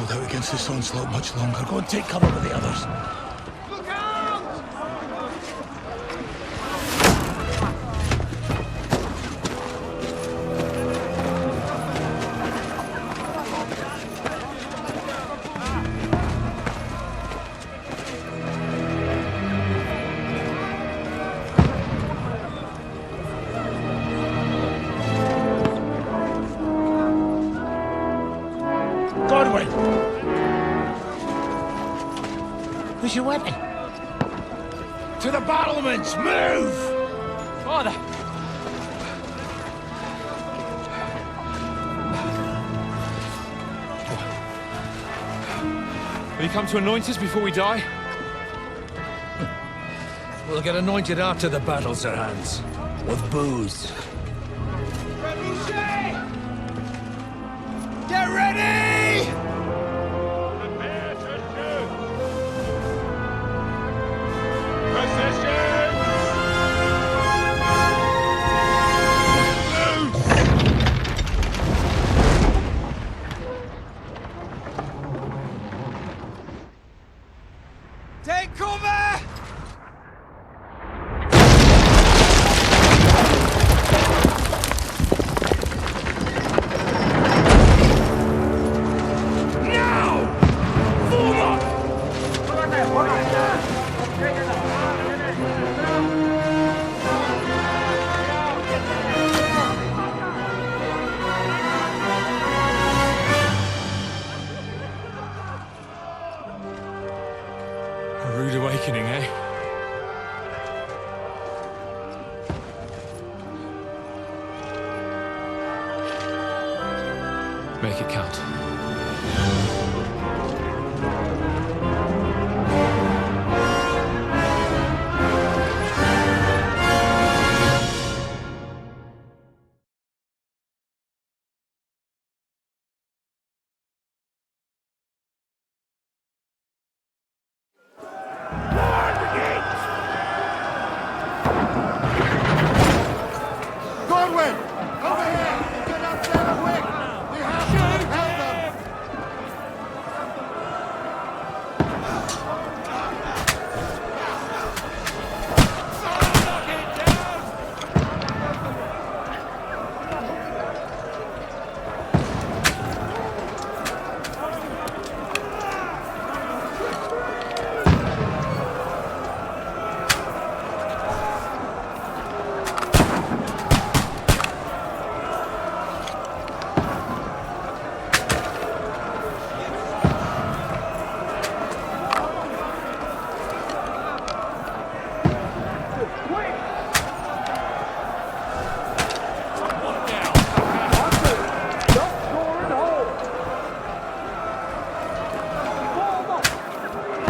hold out against this onslaught much longer. Go and take cover with the others. Look out! Godwin! Who's your weapon? To the battlements! Move! Father! Will you come to anoint us before we die? We'll get anointed after the battle, Sir Hans. With booze. Get ready! Prepare to shoot! Position! Take cover! A rude awakening, eh? Make it count. Godwin! Over here! Get up there quick! We have to help them!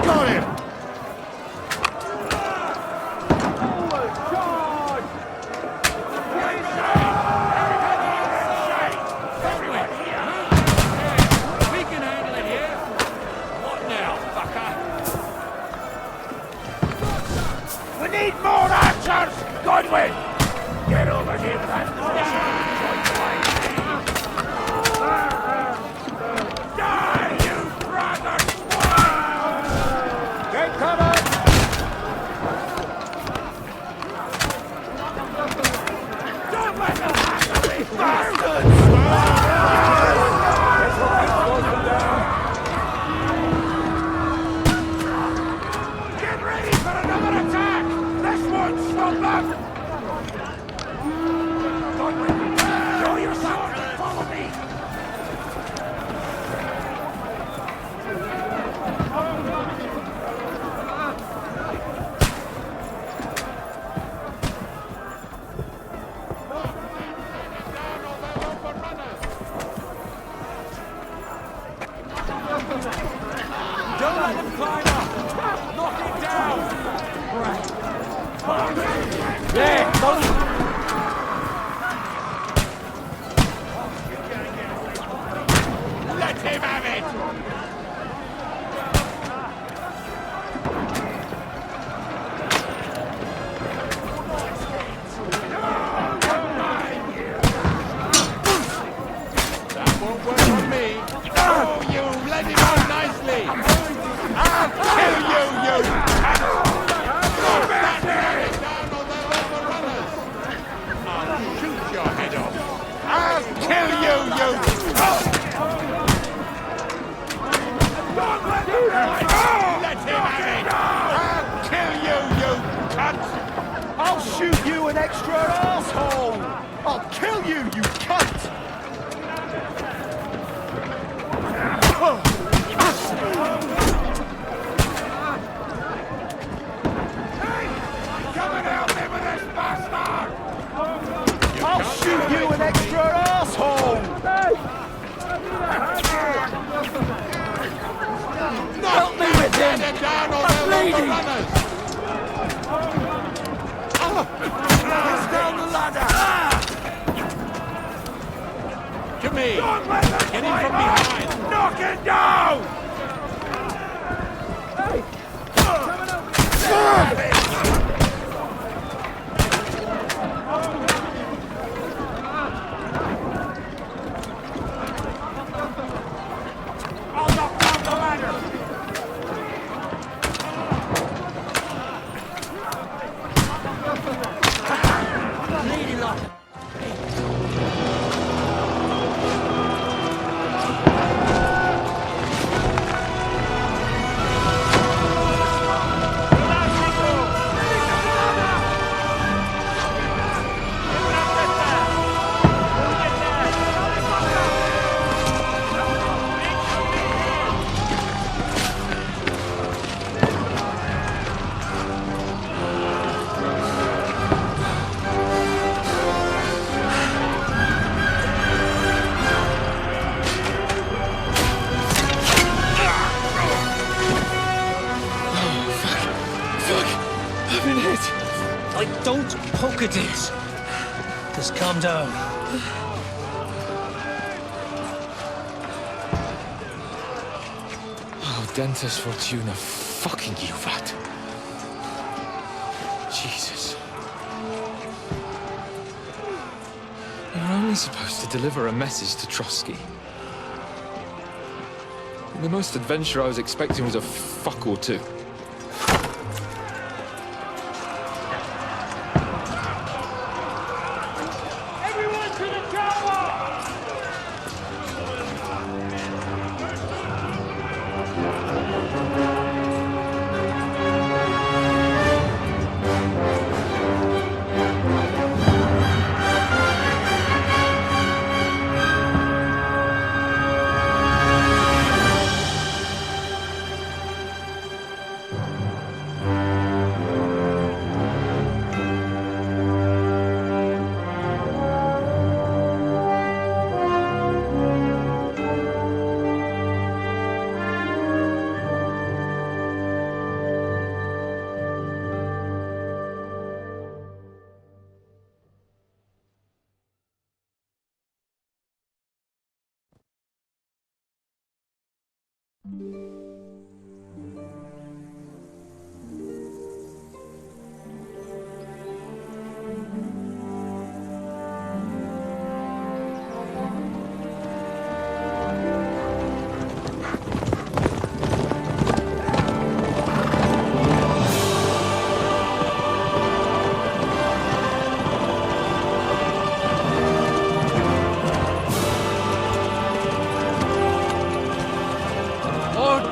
Got him! We can handle it here! What now, fucker? We need more archers! Godwin! Get over here with that Die, you brother swine! Take cover! Don't let them handle me, bastards! Get ready for another attack! This one's stop up! Godwin, show yourself and follow me! Don't let them climb up! Knock it down! There! Let him have it! That won't work on me! Oh, you let him kill you, you cunt! Come and help me with this bastard! I'll shoot you an extra asshole! Help me with him! Down or I'm bleeding! He's down the ladder! To me! Get in from behind! Knock it down! I'll knock down the ladder! Lady luck! Like, don't poke at it. Just calm down. Oh, Dentes Fortuna, fucking you, vat. Jesus. You're only supposed to deliver a message to Trotsky. The most adventure I was expecting was a fuck or two. Everyone to the tower!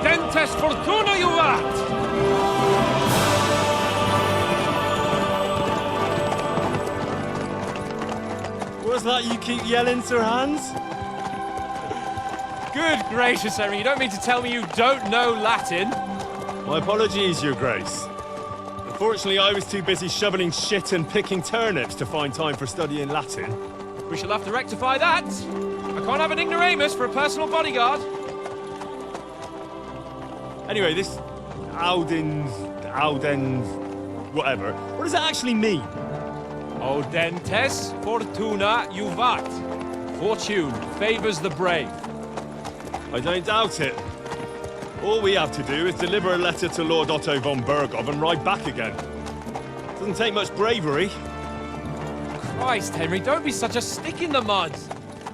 Dentes Fortuna, you rat! What's that you keep yelling, Sir Hans? Good gracious, Henry, you don't mean to tell me you don't know Latin? My apologies, Your Grace. Unfortunately, I was too busy shoveling shit and picking turnips to find time for studying Latin. We shall have to rectify that. I can't have an ignoramus for a personal bodyguard. Anyway, this Audens, whatever. What does that actually mean? O Dentes Fortuna Juvat. Fortune favors the brave. I don't doubt it. All we have to do is deliver a letter to Lord Otto von Bergov and ride back again. Doesn't take much bravery. Christ, Henry, don't be such a stick in the mud.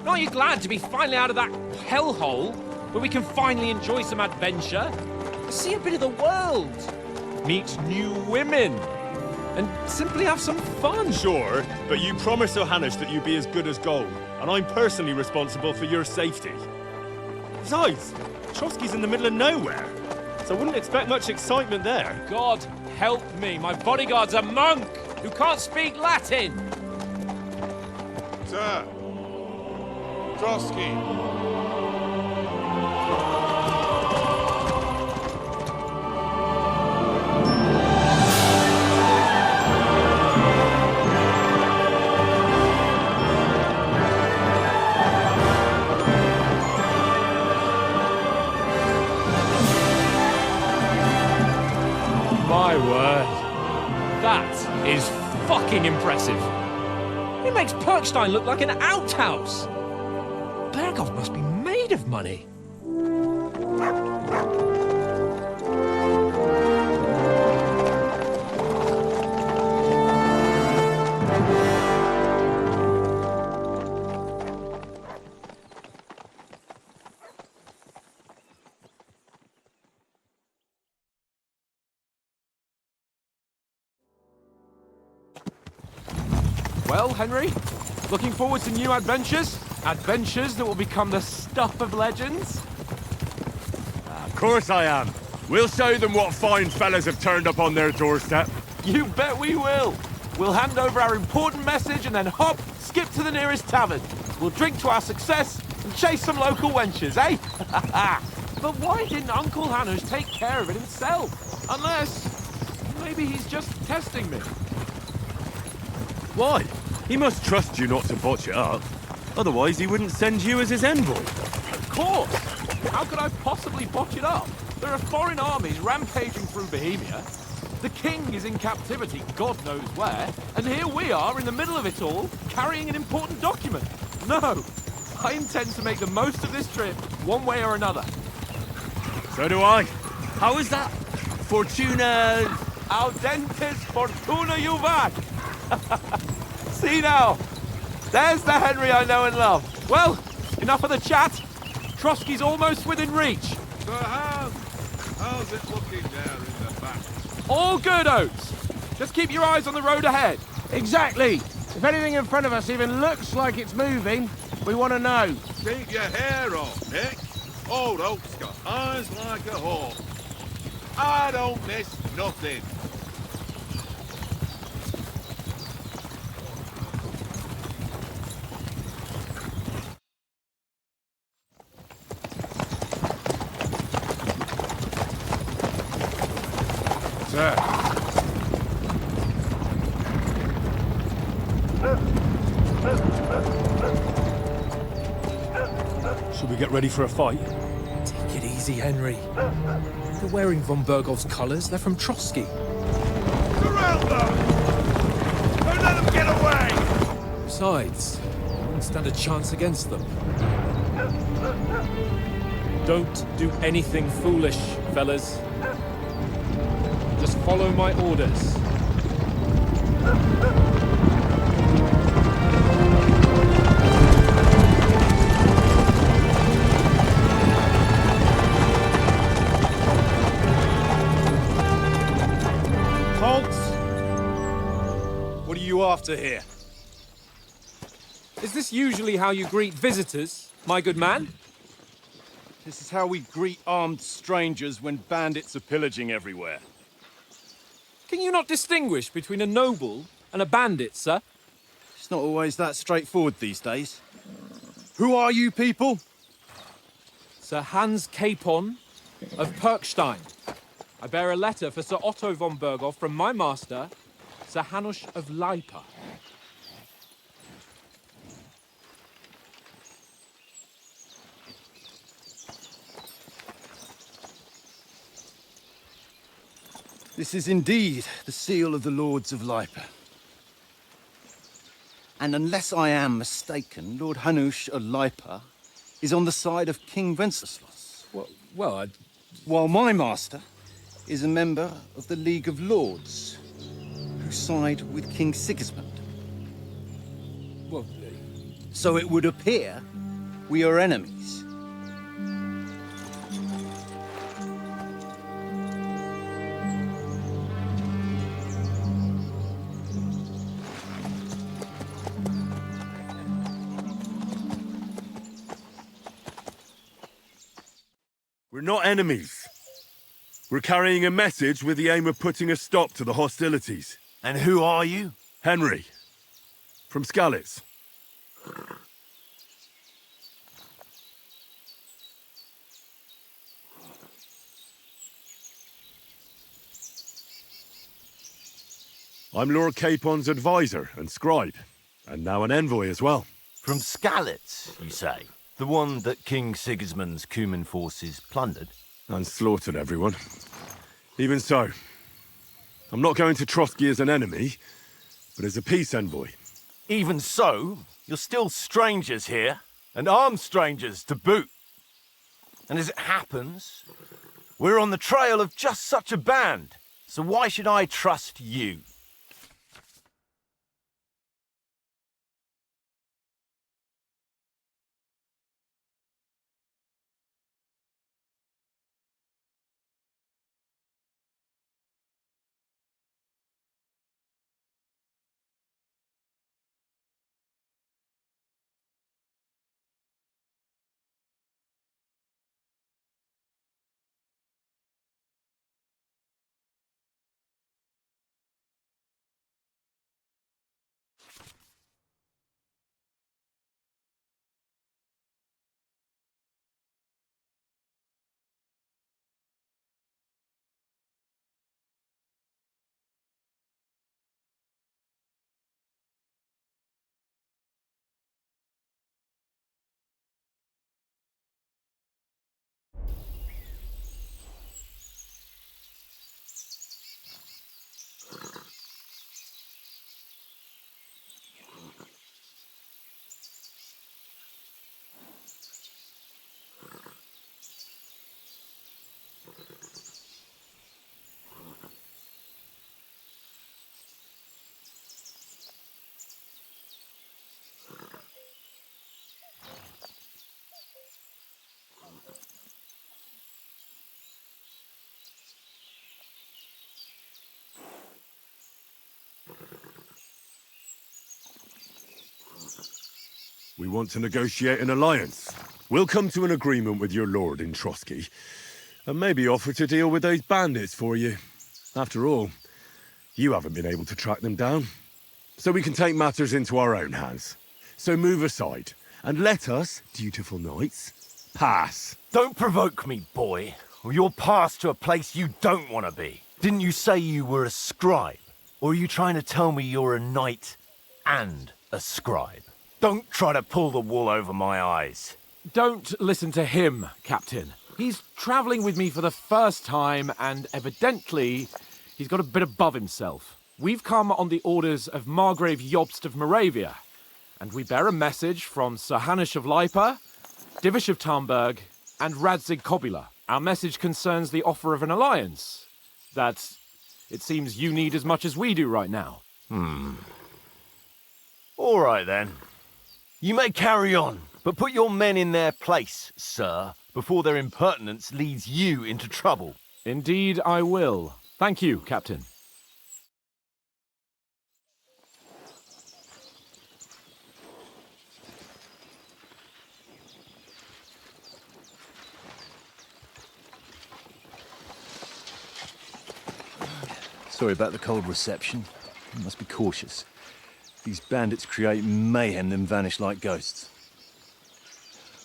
Aren't you glad to be finally out of that hellhole where we can finally enjoy some adventure? See a bit of the world, meet new women, and simply have some fun. Sure, but you promised Johannes that you'd be as good as gold, and I'm personally responsible for your safety. Besides, Trotsky's in the middle of nowhere, so I wouldn't expect much excitement there. God help me, my bodyguard's a monk who can't speak Latin. Sir! Trotsky! My word. That is fucking impressive. It makes Perkstein look like an outhouse. Berghoff must be made of money. Well, Henry, looking forward to new adventures? Adventures that will become the stuff of legends? Of course I am. We'll show them what fine fellas have turned up on their doorstep. You bet we will. We'll hand over our important message and then hop, skip to the nearest tavern. We'll drink to our success and chase some local wenches, eh? But why didn't Uncle Hanush take care of it himself? Unless, maybe he's just testing me. Why? He must trust you not to botch it up. Otherwise, he wouldn't send you as his envoy. Of course! How could I possibly botch it up? There are foreign armies rampaging through Bohemia. The king is in captivity, God knows where. And here we are in the middle of it all, carrying an important document. No! I intend to make the most of this trip, one way or another. So do I. How is that? Fortuna... Audentes fortuna juvat! See now, there's the Henry I know and love. Well, enough of the chat. Trotsky's almost within reach. Sir Hans! How's it looking there in the back? All good, Oates. Just keep your eyes on the road ahead. Exactly. If anything in front of us even looks like it's moving, we want to know. Keep your hair on, Nick. Old Oak's got eyes like a hawk. I don't miss nothing. Sir. Should we get ready for a fight? Take it easy, Henry. They're wearing von Berghoff's colours. They're from Trotsky. Surround them! Don't let them get away! Besides, I wouldn't stand a chance against them. Don't do anything foolish, fellas. Just follow my orders. Halt! What are you after here? Is this usually how you greet visitors, my good man? This is how we greet armed strangers when bandits are pillaging everywhere. Can you not distinguish between a noble and a bandit, sir? It's not always that straightforward these days. Who are you people? Sir Hans Capon of Perkstein. I bear a letter for Sir Otto von Berghoff from my master, Sir Hanush of Lipa. This is indeed the seal of the Lords of Lipa. And unless I am mistaken, Lord Hanush of Lipa is on the side of King Wenceslas. Well, While my master is a member of the League of Lords, who side with King Sigismund. well, So it would appear we are enemies. We're not enemies. We're carrying a message with the aim of putting a stop to the hostilities. And who are you? Henry, from Skalitz. I'm Lord Capon's advisor and scribe, and now an envoy as well. From Skalitz, you say? The one that King Sigismund's Cuman forces plundered? And slaughtered everyone. Even so, I'm not going to Trotsky as an enemy, but as a peace envoy. Even so, you're still strangers here, and armed strangers to boot. And as it happens, we're on the trail of just such a band, so why should I trust you? We want to negotiate an alliance. We'll come to an agreement with your lord in Trotsky, and maybe offer to deal with those bandits for you. After all, you haven't been able to track them down. So we can take matters into our own hands. So move aside, and let us, dutiful knights, pass. Don't provoke me, boy, or you'll pass to a place you don't want to be. Didn't you say you were a scribe? Or are you trying to tell me you're a knight and a scribe? Don't try to pull the wool over my eyes. Don't listen to him, Captain. He's travelling with me for the first time, and evidently, he's got a bit above himself. We've come on the orders of Margrave Jobst of Moravia, and we bear a message from Sir Hanush of Lipa, Divish of Tarnberg, and Radzig Kobula. Our message concerns the offer of an alliance that it seems you need as much as we do right now. All right, then. You may carry on, but put your men in their place, sir, before their impertinence leads you into trouble. Indeed, I will. Thank you, Captain. Sorry about the cold reception. You must be cautious. These bandits create mayhem, then vanish like ghosts.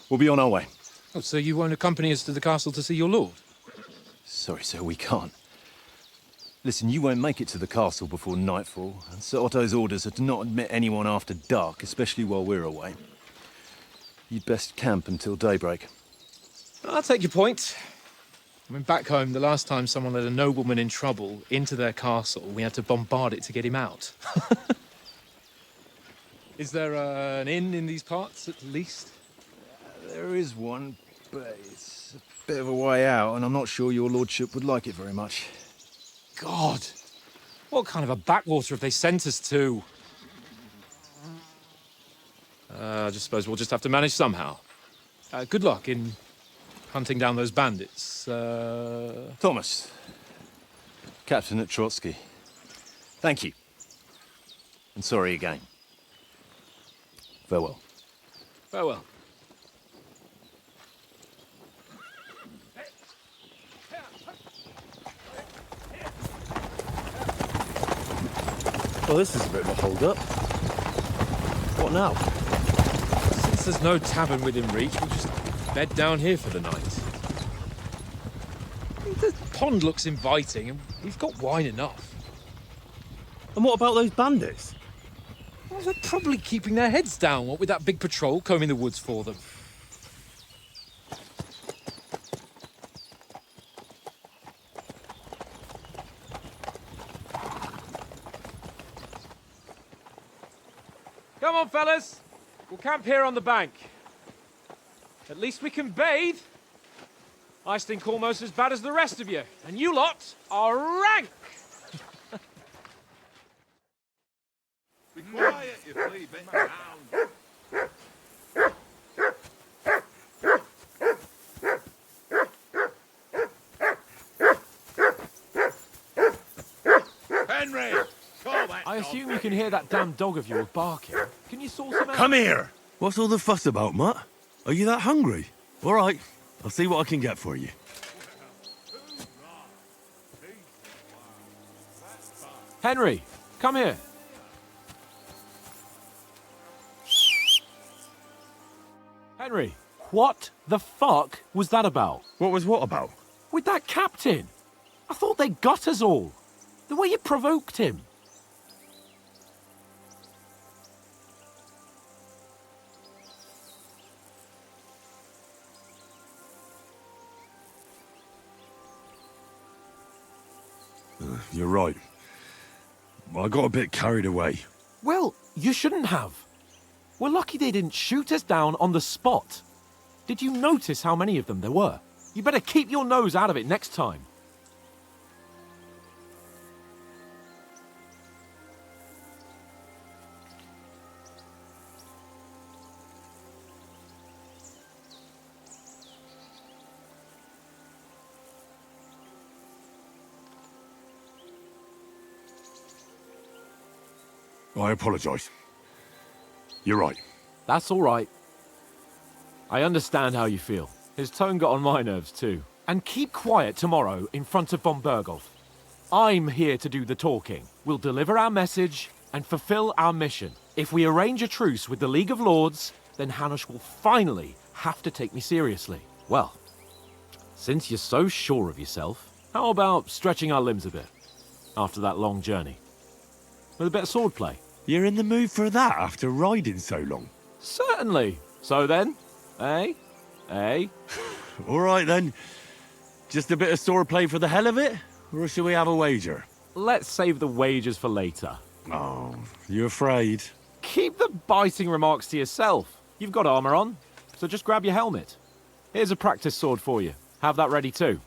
We'll be on our way. Oh, so you won't accompany us to the castle to see your lord? Sorry, sir, we can't. Listen, you won't make it to the castle before nightfall, and Sir Otto's orders are to not admit anyone after dark, especially while we're away. You'd best camp until daybreak. I'll take your point. I mean, back home, the last time someone led a nobleman in trouble into their castle, we had to bombard it to get him out. Is there an inn in these parts, at least? There is one, but it's a bit of a way out, and I'm not sure your lordship would like it very much. God! What kind of a backwater have they sent us to? I just suppose we'll just have to manage somehow. Good luck in hunting down those bandits. Thomas, Captain at Trotsky. Thank you. And sorry again. Farewell. Farewell. Well, this is a bit of a hold-up. What now? Since there's no tavern within reach, we'll just bed down here for the night. The pond looks inviting, and we've got wine enough. And what about those bandits? Well, they're probably keeping their heads down, what with that big patrol combing the woods for them. Come on, fellas. We'll camp here on the bank. At least we can bathe. I stink almost as bad as the rest of you, and you lot are rank! Be quiet, you flea-bitten hound. Henry! Call that I dog. assume you can hear that damn dog of yours barking. Can you sort some out? Come here! What's all the fuss about, Mutt? Are you that hungry? All right, I'll see what I can get for you. Henry, come here. Henry, what the fuck was that about? What was what about? With that captain? I thought they got us all. The way you provoked him. You're right. I got a bit carried away. Well, you shouldn't have. We're lucky they didn't shoot us down on the spot. Did you notice how many of them there were? You better keep your nose out of it next time. I apologise. You're right. That's all right. I understand how you feel. His tone got on my nerves too. And keep quiet tomorrow in front of von Berghoff. I'm here to do the talking. We'll deliver our message and fulfill our mission. If we arrange a truce with the League of Lords, then Hanush will finally have to take me seriously. Well, since you're so sure of yourself, how about stretching our limbs a bit after that long journey? With a bit of swordplay. You're in the mood for that after riding so long? Certainly. So then, eh? Eh? All right then. Just a bit of swordplay for the hell of it? Or shall we have a wager? Let's save the wagers for later. Oh, you afraid? Keep the biting remarks to yourself. You've got armor on, so just grab your helmet. Here's a practice sword for you. Have that ready too.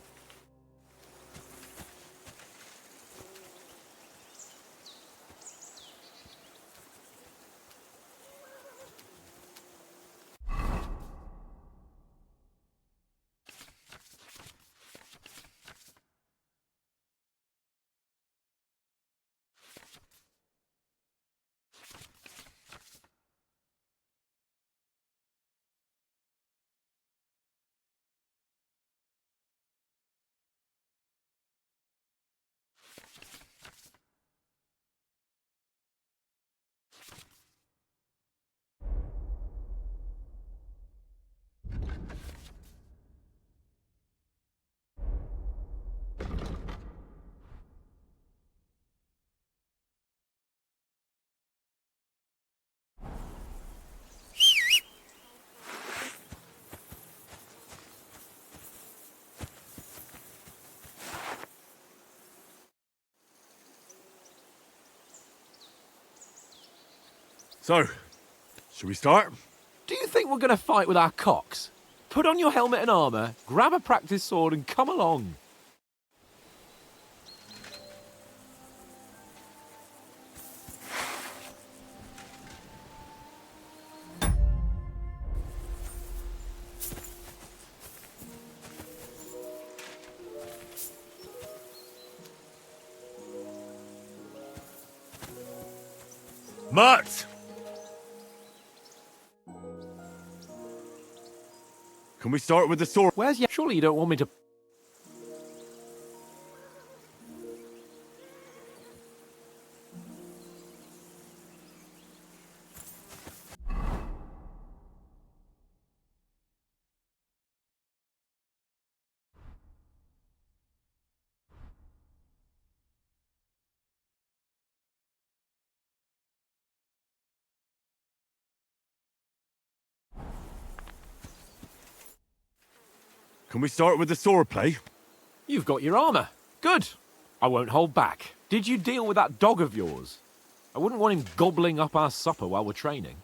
So, shall we start? Do you think we're going to fight with our cocks? Put on your helmet and armor, grab a practice sword and come along. Mutt! Can we start with the sword? Where's your... Surely you don't want me to... Can we start with the sword play? You've got your armor. Good. I won't hold back. Did you deal with that dog of yours? I wouldn't want him gobbling up our supper while we're training.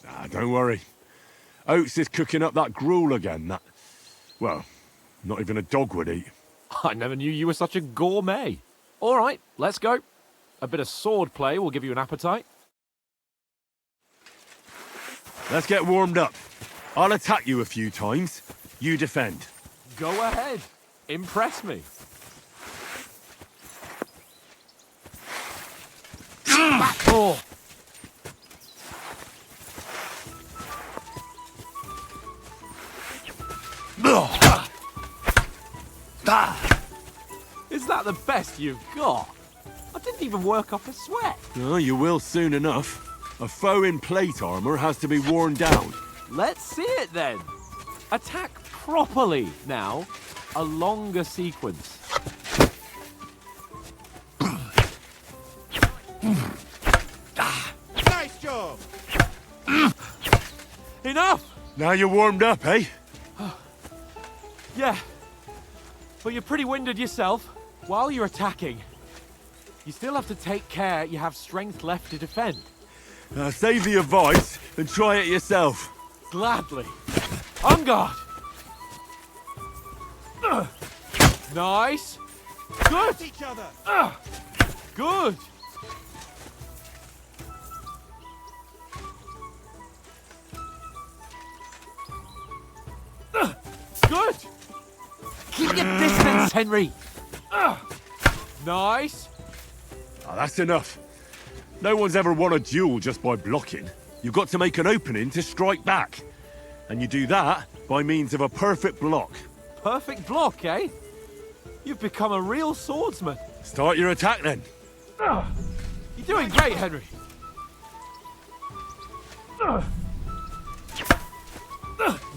Ah, don't worry. Oates is cooking up that gruel again, that... Well, not even a dog would eat. I never knew you were such a gourmet. All right, let's go. A bit of sword play will give you an appetite. Let's get warmed up. I'll attack you a few times. You defend. Go ahead. Impress me. Oh. Is that the best you've got? I didn't even work up a sweat. Oh, you will soon enough. A foe in plate armor has to be worn down. Let's see it then. Attack properly now. A longer sequence. Nice job! Enough! Now you're warmed up, eh? Yeah. But you're pretty winded yourself. While you're attacking, you still have to take care you have strength left to defend. Save the advice and try it yourself. Gladly. On guard! Nice! Good! Each other! Good! Good! Keep your distance, Henry! Nice! Ah, that's enough. No one's ever won a duel just by blocking. You've got to make an opening to strike back. And you do that by means of a perfect block. Perfect block, eh? You've become a real swordsman. Start your attack then. You're doing great, Henry.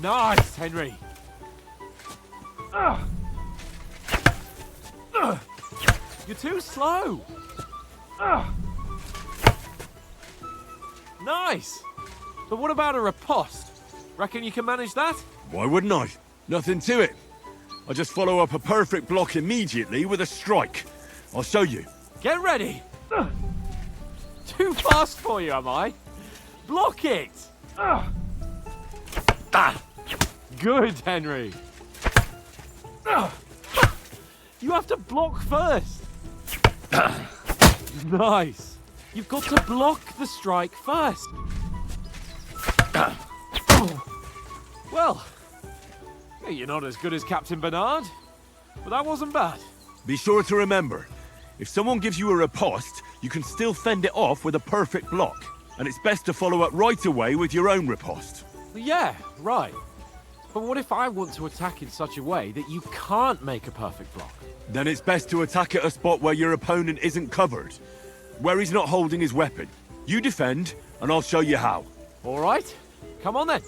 Nice, Henry. You're too slow. Nice. But what about a riposte? Reckon you can manage that? Why wouldn't I? Nothing to it. I just follow up a perfect block immediately with a strike. I'll show you. Get ready. Too fast for you, am I? Block it. Good, Henry. You have to block first. Nice. You've got to block the strike first. Well, you're not as good as Captain Bernard, but that wasn't bad. Be sure to remember, if someone gives you a riposte, you can still fend it off with a perfect block. And it's best to follow up right away with your own riposte. Yeah, right. But what if I want to attack in such a way that you can't make a perfect block? Then it's best to attack at a spot where your opponent isn't covered, where he's not holding his weapon. You defend, and I'll show you how. All right, come on then.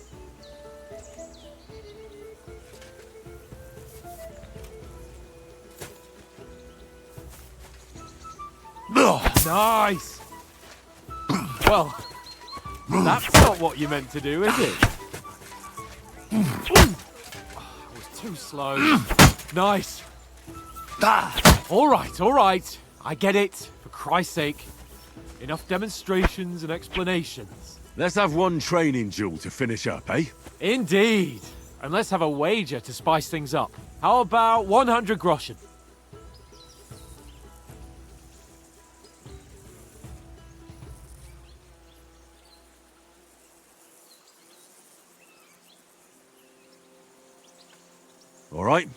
Nice! Well, that's not what you meant to do, is it? I was too slow. Nice. All right. I get it. For Christ's sake. Enough demonstrations and explanations. Let's have one training duel to finish up, eh? Indeed. And let's have a wager to spice things up. How about 100 groschen? All right,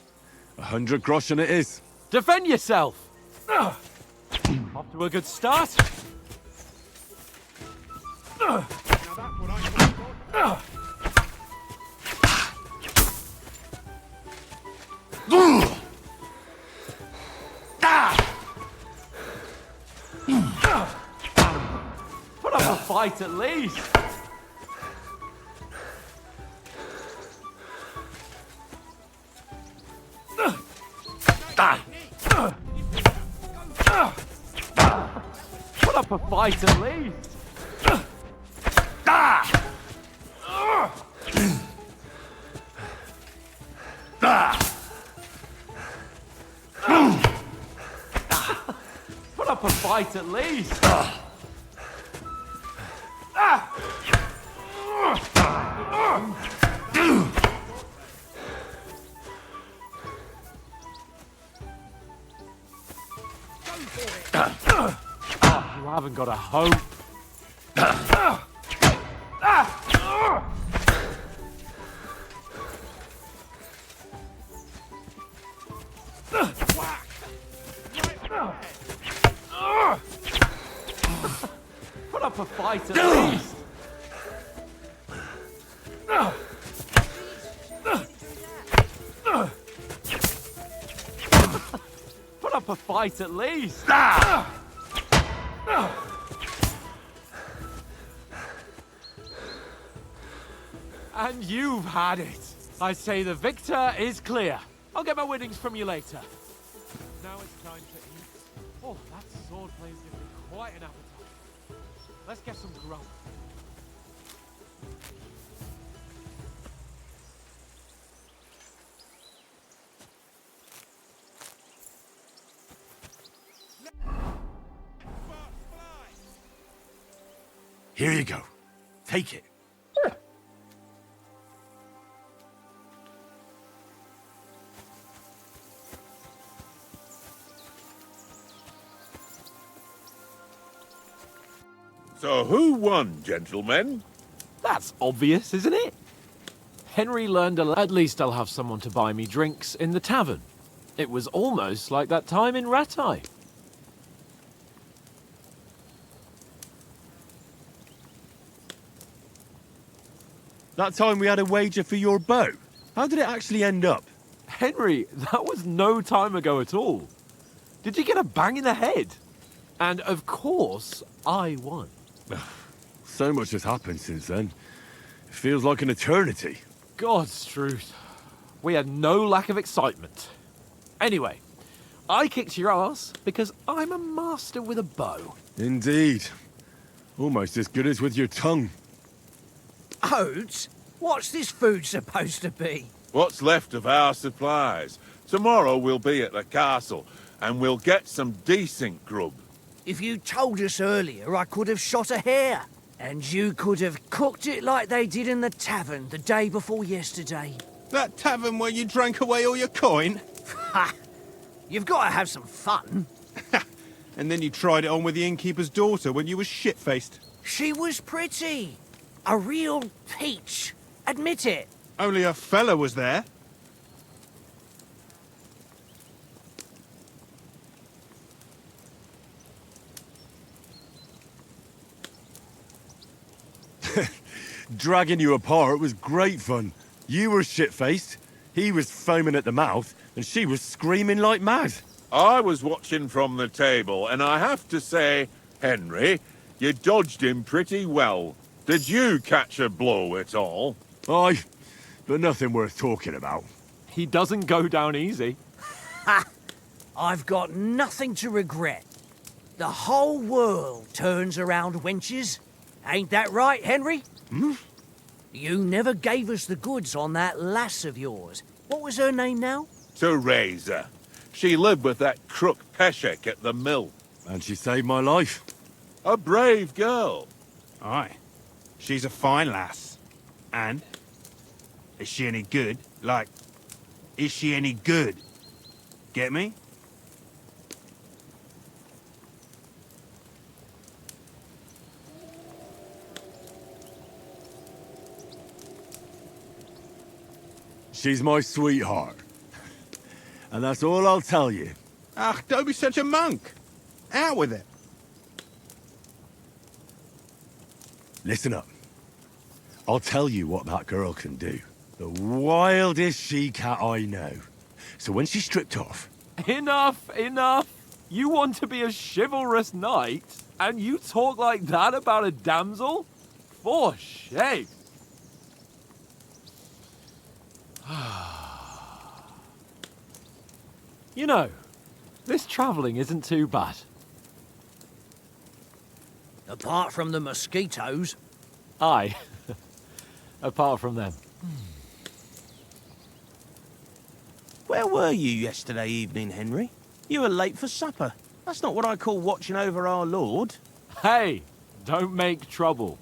100 groschen it is. Defend yourself! Off to a good start. Now that's what I Put up a fight at least. Put up a fight at least. fight at least. You haven't got a hope. Put up a fight at least. Put up a fight at least. And you've had it. I say the victor is clear. I'll get my winnings from you later. Now it's time to eat. Oh, that swordplay is giving me quite an appetite. Let's get some grub. Here you go. Take it. So who won, gentlemen? That's obvious, isn't it? Henry learned at least I'll have someone to buy me drinks in the tavern. It was almost like that time in Rattay. That time we had a wager for your bow. How did it actually end up? Henry, that was no time ago at all. Did you get a bang in the head? And of course, I won. So much has happened since then. It feels like an eternity. God's truth. We had no lack of excitement. Anyway, I kicked your ass because I'm a master with a bow. Indeed. Almost as good as with your tongue. Oats? What's this food supposed to be? What's left of our supplies. Tomorrow we'll be at the castle, and we'll get some decent grub. If you told us earlier, I could have shot a hare. And you could have cooked it like they did in the tavern the day before yesterday. That tavern where you drank away all your coin? Ha! You've got to have some fun. And then you tried it on with the innkeeper's daughter when you were shit-faced. She was pretty. A real peach. Admit it. Only a fella was there. Dragging you apart was great fun. You were shit-faced, he was foaming at the mouth, and she was screaming like mad. I was watching from the table, and I have to say, Henry, you dodged him pretty well. Did you catch a blow at all? Aye, but nothing worth talking about. He doesn't go down easy. Ha! I've got nothing to regret. The whole world turns around wenches. Ain't that right, Henry? Hmm? You never gave us the goods on that lass of yours. What was her name now? Teresa. She lived with that crook Peshek at the mill. And she saved my life. A brave girl. Aye. She's a fine lass. And? Is she any good? Like, is she any good? Get me? She's my sweetheart. And that's all I'll tell you. Ah, don't be such a monk. Out with it. Listen up. I'll tell you what that girl can do. The wildest she-cat I know. So when she's stripped off... Enough, enough. You want to be a chivalrous knight, and you talk like that about a damsel? For shame. You know, this travelling isn't too bad. Apart from the mosquitoes. Aye. Apart from them. Where were you yesterday evening, Henry? You were late for supper. That's not what I call watching over our lord. Hey, don't make trouble.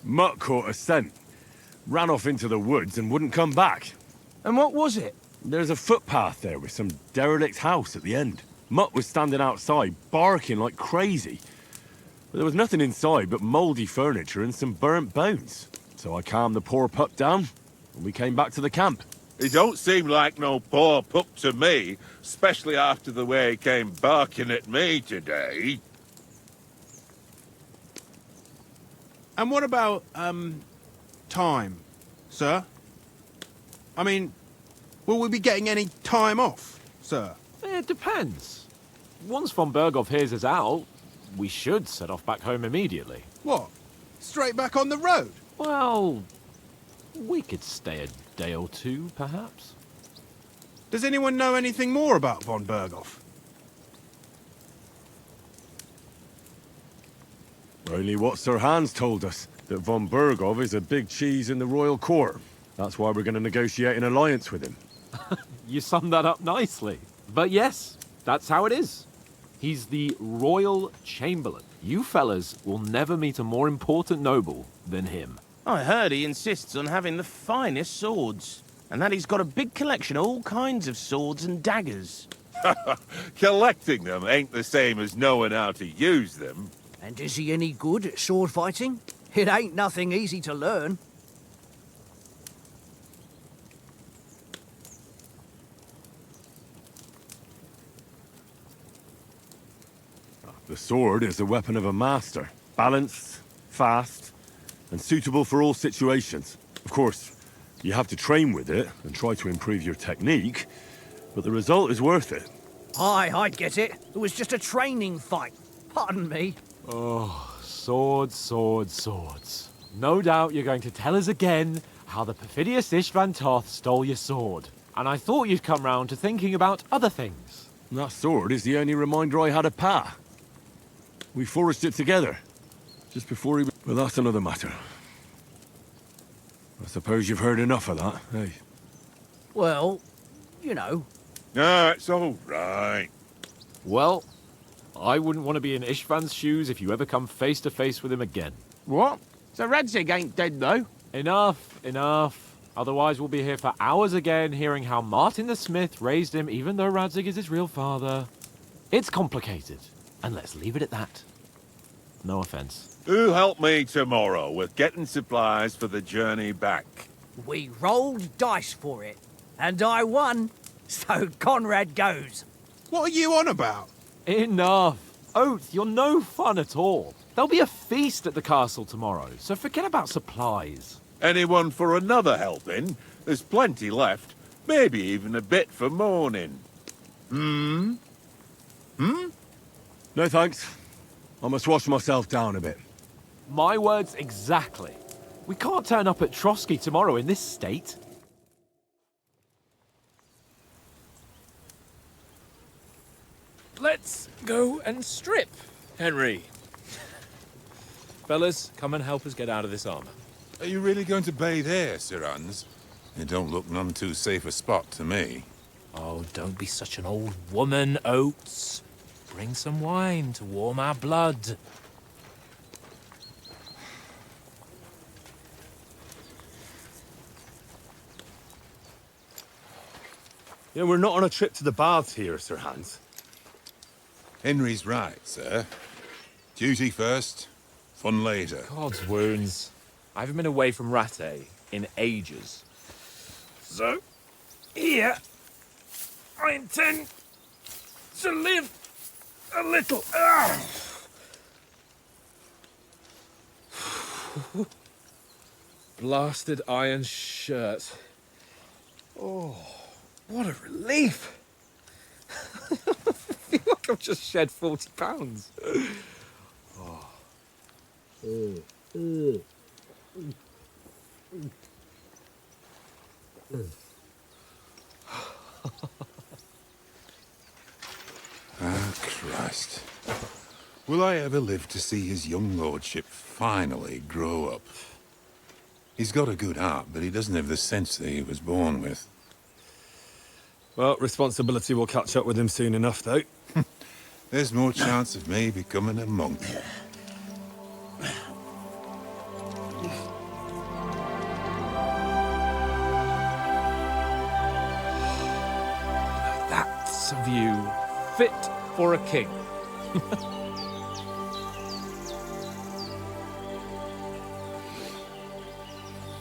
Mutt caught a scent, ran off into the woods and wouldn't come back. And what was it? There's a footpath there with some derelict house at the end. Mutt was standing outside, barking like crazy. But there was nothing inside but mouldy furniture and some burnt bones. So I calmed the poor pup down, and we came back to the camp. He don't seem like no poor pup to me, especially after the way he came barking at me today. And what about, time, sir? I mean, will we be getting any time off, sir? It depends. Once von Berghoff hears us out, we should set off back home immediately. What? Straight back on the road? Well, we could stay a day or two, perhaps. Does anyone know anything more about von Berghoff? Only what Sir Hans told us, that von Berghoff is a big cheese in the royal court. That's why we're going to negotiate an alliance with him. You summed that up nicely. But yes, that's how it is. He's the royal chamberlain. You fellas will never meet a more important noble than him. I heard he insists on having the finest swords, and that he's got a big collection of all kinds of swords and daggers. Collecting them ain't the same as knowing how to use them. And is he any good at sword fighting? It ain't nothing easy to learn. The sword is the weapon of a master. Balanced, fast, and suitable for all situations. Of course, you have to train with it and try to improve your technique, but the result is worth it. Aye, I get it. It was just a training fight. Pardon me. Oh, swords, swords, swords. No doubt you're going to tell us again how the perfidious Istvan Toth stole your sword. And I thought you'd come round to thinking about other things. That sword is the only reminder I had of Pa. We forged it together, just before he... But that's another matter. I suppose you've heard enough of that, eh? Well, you know. No, it's all right. Well, I wouldn't want to be in Istvan's shoes if you ever come face to face with him again. What? So Radzig ain't dead, though? Enough, enough. Otherwise we'll be here for hours again hearing how Martin the Smith raised him even though Radzig is his real father. It's complicated, and let's leave it at that. No offense. Who'll help me tomorrow with getting supplies for the journey back? We rolled dice for it, and I won. So Conrad goes. What are you on about? Enough. Oath, you're no fun at all. There'll be a feast at the castle tomorrow, so forget about supplies. Anyone for another helping? There's plenty left. Maybe even a bit for morning. No thanks. I must wash myself down a bit. My words exactly. We can't turn up at Trotsky tomorrow in this state. Let's go and strip, Henry. Fellas, come and help us get out of this armor. Are you really going to bathe here, Sir Hans? It don't look none too safe a spot to me. Oh, don't be such an old woman, Oates. Bring some wine to warm our blood. You know, we're not on a trip to the baths here, Sir Hans. Henry's right, sir. Duty first, fun later. God's wounds. I haven't been away from Rattay in ages. So, here, I intend to live a little. Blasted iron shirt. Oh, what a relief. I feel like I've just shed 40 pounds. Will I ever live to see his young lordship finally grow up? He's got a good heart, but he doesn't have the sense that he was born with. Well, responsibility will catch up with him soon enough, though. There's more chance of me becoming a monk. That's a view fit for a king.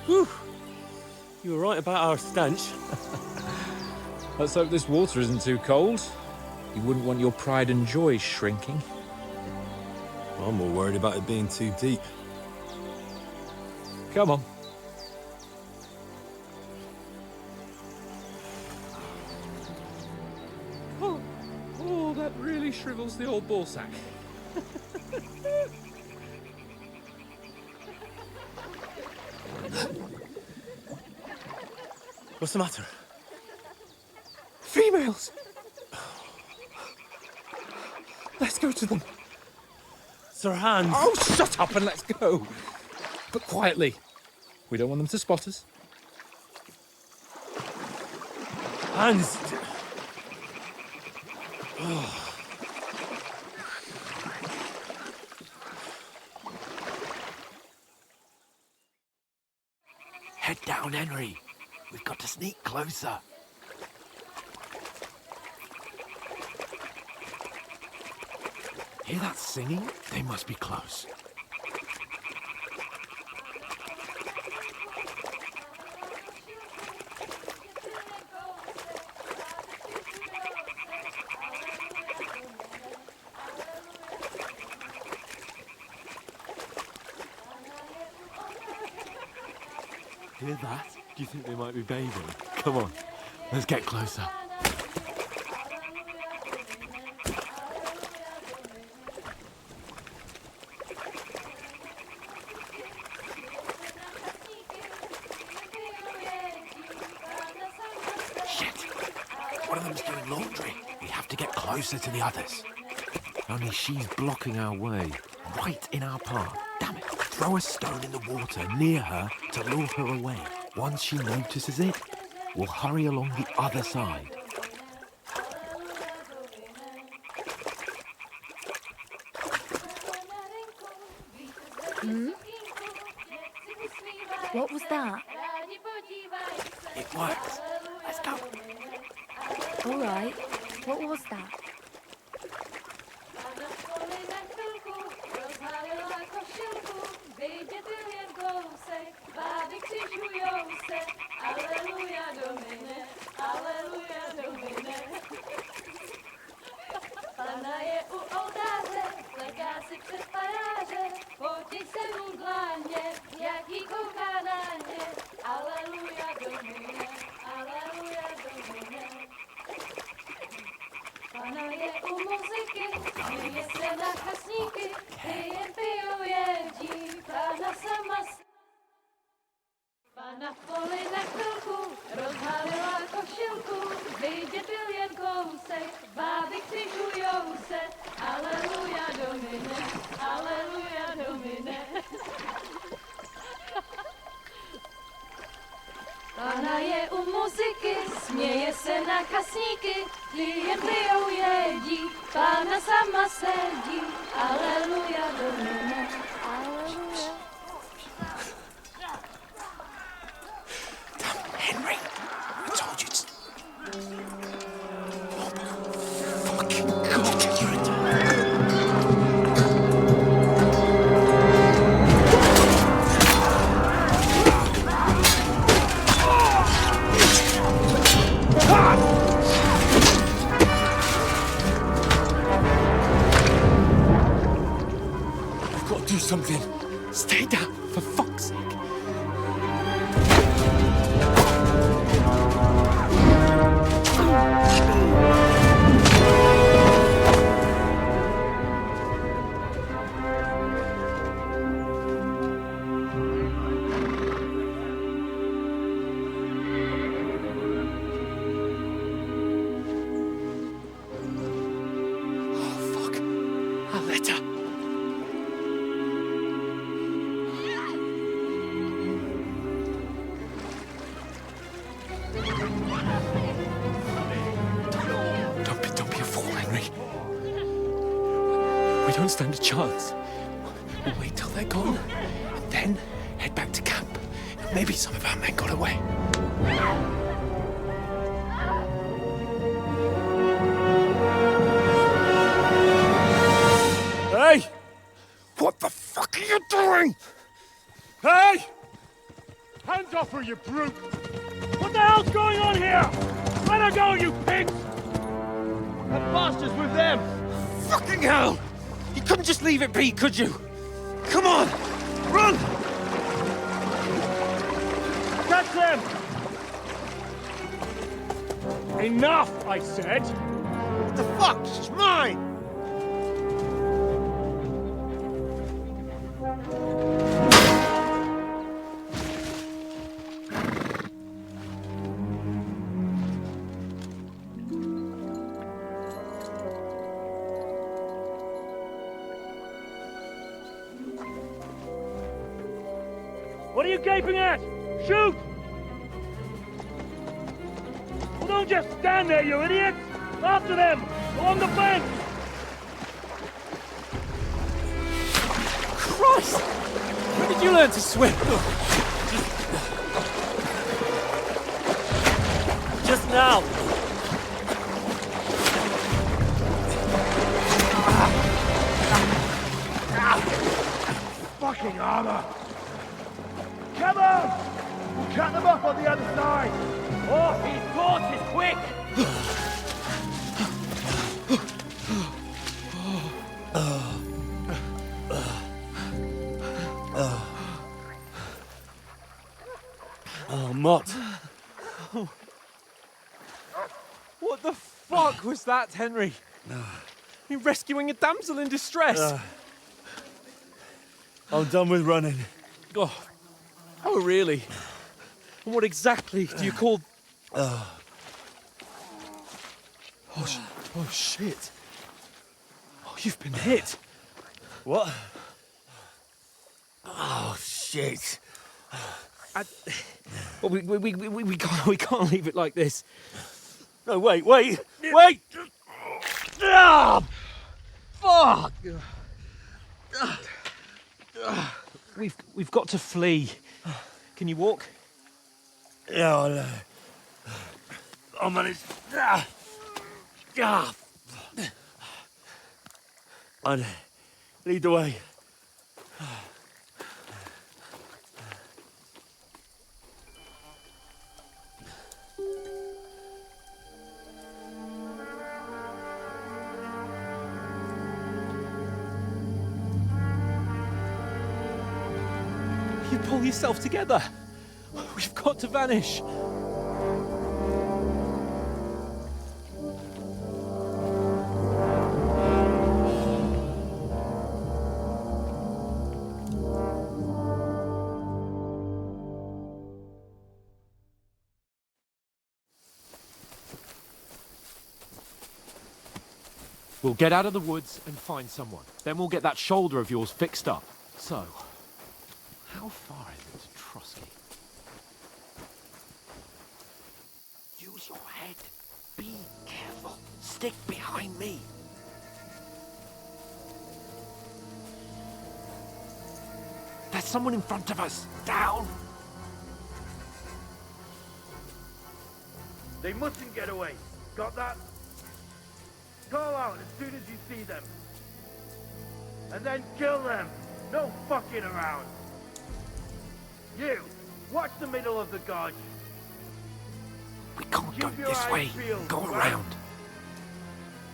Whew. You were right about our stench. Let's hope this water isn't too cold. You wouldn't want your pride and joy shrinking. I'm more worried about it being too deep. Come on. Oh, that really shrivels the old ball sack. What's the matter? Females! Let's go to them. Sir Hans! Oh, shut up and let's go. But quietly. We don't want them to spot us. Hans! Head down, Henry. We've got to sneak closer. Hear that singing? They must be close. Hear that? Do you think they might be bathing? Come on, let's get closer. Shit! One of them's doing laundry. We have to get closer to the others. Only she's blocking our way, right in our path. Damn it! Throw a stone in the water near her to lure her away. Once she notices it, we'll hurry along the other side. Hmm? What was that? It works. Let's go. All right. What was that? Pana je u oltáře, kleká si před faráře, potí se mu dláně, jak jí kouká na ně. Aleluja, Domine, aleluja, Domine. Pana je u muziky, směje se na chasníky, ty jen pijou jedí, Pana sama Pana v poli na chvilku rozhalila košilku, vyjde byl jen kousek, báby křižujou se. Aleluja, Domine, aleluja, Domine. Pana je u muziky, směje se na chasníky, ty jen pijou jedí, Pána sama sedí. Aleluja, Domine, aleluja. Henry, I told you to... Oh, fucking God, you're a... I've got to do something. Stay down, for fuck's sake. A letter. don't stand a chance. We'll wait till they're gone, and then head back to camp. Maybe some of our men got away. Hey! What the fuck are you doing? Hey! Hands off her, you brute! What the hell's going on here? Let her go, you pigs! That bastard's with them! Fucking hell! You couldn't just leave it be, could you? Come on! Run! Catch them! Enough, I said! What the fuck? It's mine! What are you gaping at? Shoot! Well, don't just stand there, you idiots! After them! Along the bank! Christ! When did you learn to swim? Just now! Fucking armor! Come on! We'll cut them off on the other side! Oh, his horse is quick! Oh, Mott. What the fuck was that, Henry? You rescuing a damsel in distress? I'm done with running. Oh, really? And what exactly do you call... Oh, shit. Oh, you've been hit. What? Oh, shit. Well, we can't leave it like this. No, wait! Ah! Fuck! We've got to flee. Can you walk? Yeah, I'll manage. I'd lead the way. You pull yourself together. We've got to vanish. We'll get out of the woods and find someone. Then we'll get that shoulder of yours fixed up. So, how far is it to Trotsky? Use your head. Be careful. Stick behind me. There's someone in front of us. Down. They mustn't get away. Got that? Call out as soon as you see them. And then kill them. No fucking around. You, watch the middle of the gorge. We can't go Keep your this eyes way. peeled, Go right? around.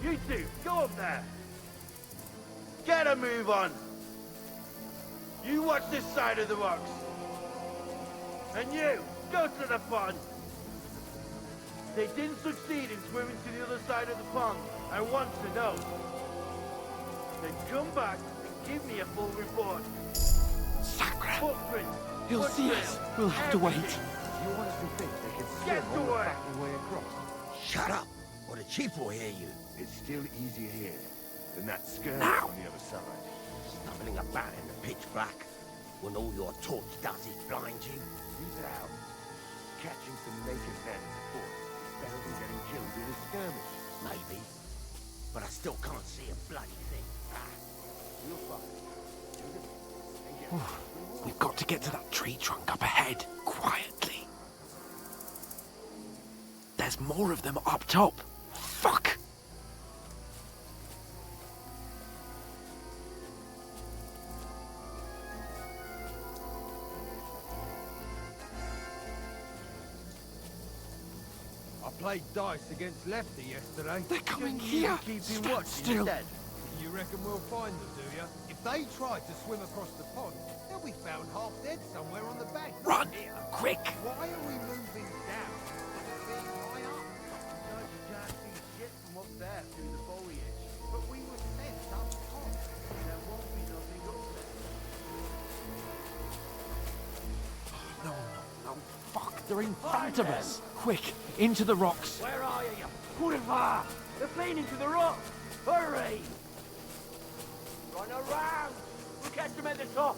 You two, go up there. Get a move on. You watch this side of the rocks. And you, go to the pond. They didn't succeed in swimming to the other side of the pond. I want to know. Then come back and give me a full report. Sacra! Footprints. He'll see us. We'll have to wait. You honestly think they can Get swim all the away. fucking way across? Shut up, or the chief will hear you. It's still easier here than that skirmish Now. on the other side. Stumbling about in the pitch black, when all your torch does is blind you. Leave it out. Catching some naked men in the fort is better than getting killed in a skirmish. Maybe, but I still can't see a bloody thing. We've got to get to that tree trunk up ahead, quietly. There's more of them up top. Fuck! I played dice against Lefty yesterday. They're coming Shouldn't you here. Keep him Stand watching still. instead. You reckon we'll find them, do you? If they try to swim across the pond, they'll be found half dead somewhere on the bank. Run! Here. Quick! Why are we moving down? Being high up. No, you can't see shit from up there through the foliage. But we were sent up top. There won't be nothing up there. No. Fuck, they're in front of us. Quick, into the rocks. Where are you? Boulevard! They're fleeing into the rock! Hurry! Run around! We'll catch them at the top!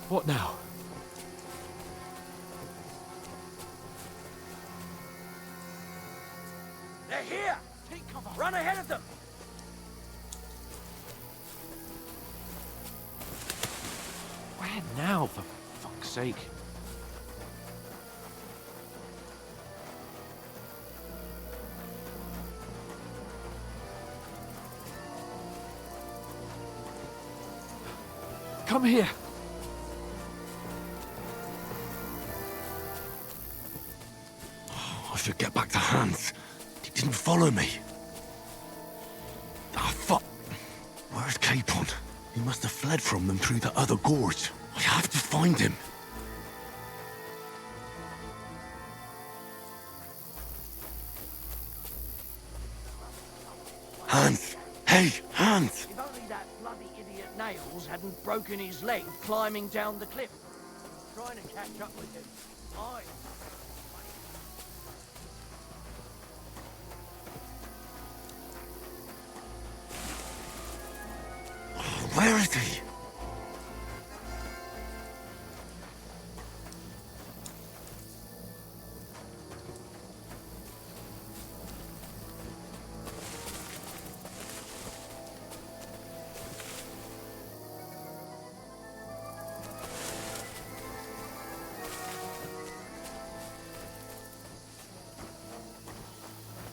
What now? They're here! Take cover! Run ahead of them! Where now, for fuck's sake? Come here. I should get back to Hans. He didn't follow me. Ah, fuck. Where's Capon? He must have fled from them through the other gorge. I have to find him. Hans! Hey, Hans! If only that bloody idiot Nails hadn't broken his leg climbing down the cliff. Trying to catch up with him. Where is he?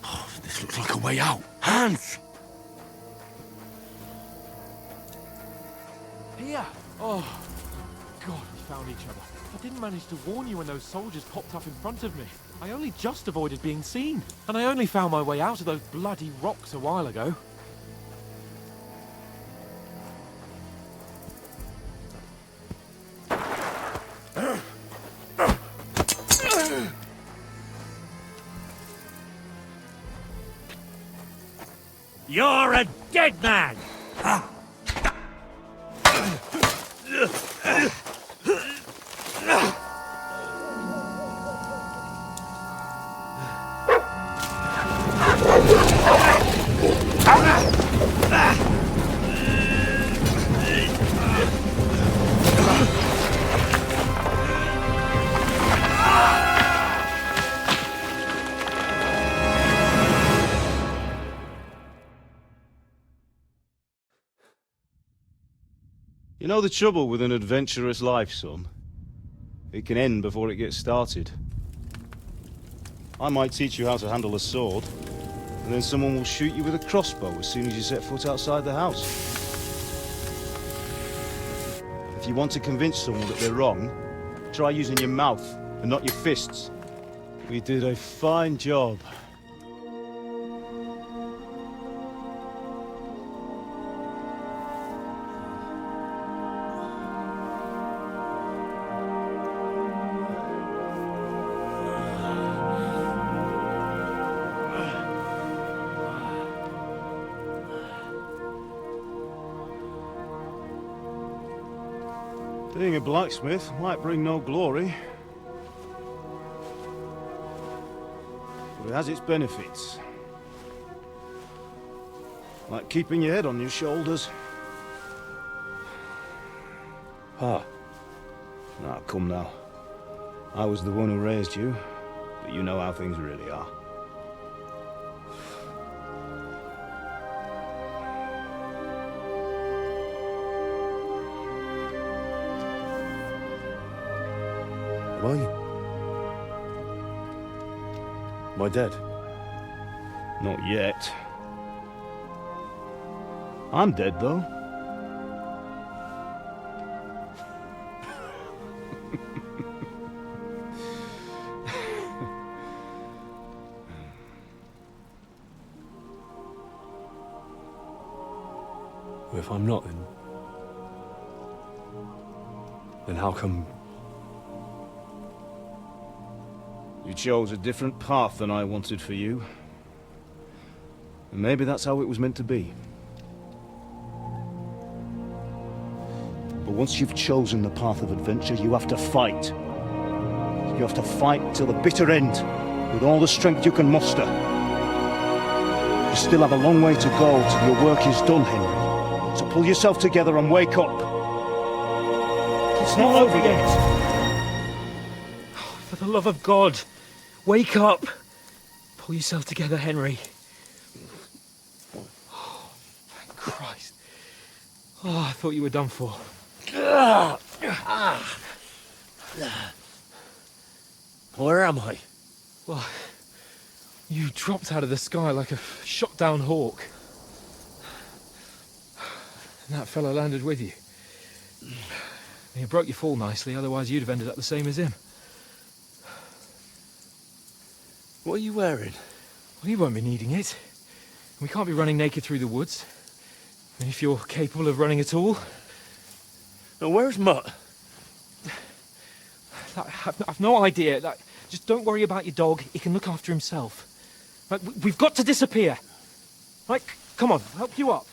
Oh, this looks like a way out. Hans! Here! Oh, God, we found each other. I didn't manage to warn you when those soldiers popped up in front of me. I only just avoided being seen. And I only found my way out of those bloody rocks a while ago. You're a dead man! You know the trouble with an adventurous life, son? It can end before it gets started. I might teach you how to handle a sword, and then someone will shoot you with a crossbow as soon as you set foot outside the house. If you want to convince someone that they're wrong, try using your mouth and not your fists. We did a fine job. Being a blacksmith might bring no glory, but it has its benefits. Like keeping your head on your shoulders. Ah. Now, come now. I was the one who raised you, but you know how things really are. Why? Am I dead? Not yet. I'm dead, though. Well, if I'm not, then how come... You chose a different path than I wanted for you. And maybe that's how it was meant to be. But once you've chosen the path of adventure, you have to fight. You have to fight till the bitter end, with all the strength you can muster. You still have a long way to go till your work is done, Henry. So pull yourself together and wake up. It's not over yet. For the love of God, wake up! Pull yourself together, Henry. Oh, thank Christ. Oh, I thought you were done for. Where am I? Well, you dropped out of the sky like a shot-down hawk. And that fella landed with you. You broke your fall nicely, otherwise you'd have ended up the same as him. What are you wearing? Well, you won't be needing it. We can't be running naked through the woods. And if you're capable of running at all... Now, where's Mutt? I've no idea. Just don't worry about your dog. He can look after himself. Right, we've got to disappear. Right, come on, I'll help you up.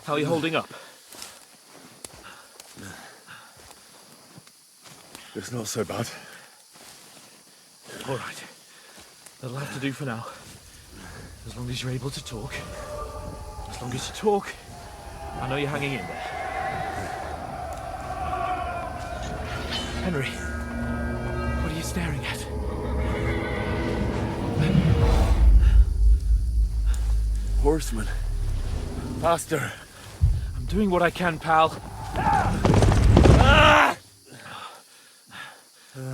How are you holding up? It's not so bad. All right. That'll have to do for now. As long as you're able to talk. As long as you talk, I know you're hanging in there. Henry, what are you staring at? Horseman. Faster. I'm doing what I can, pal.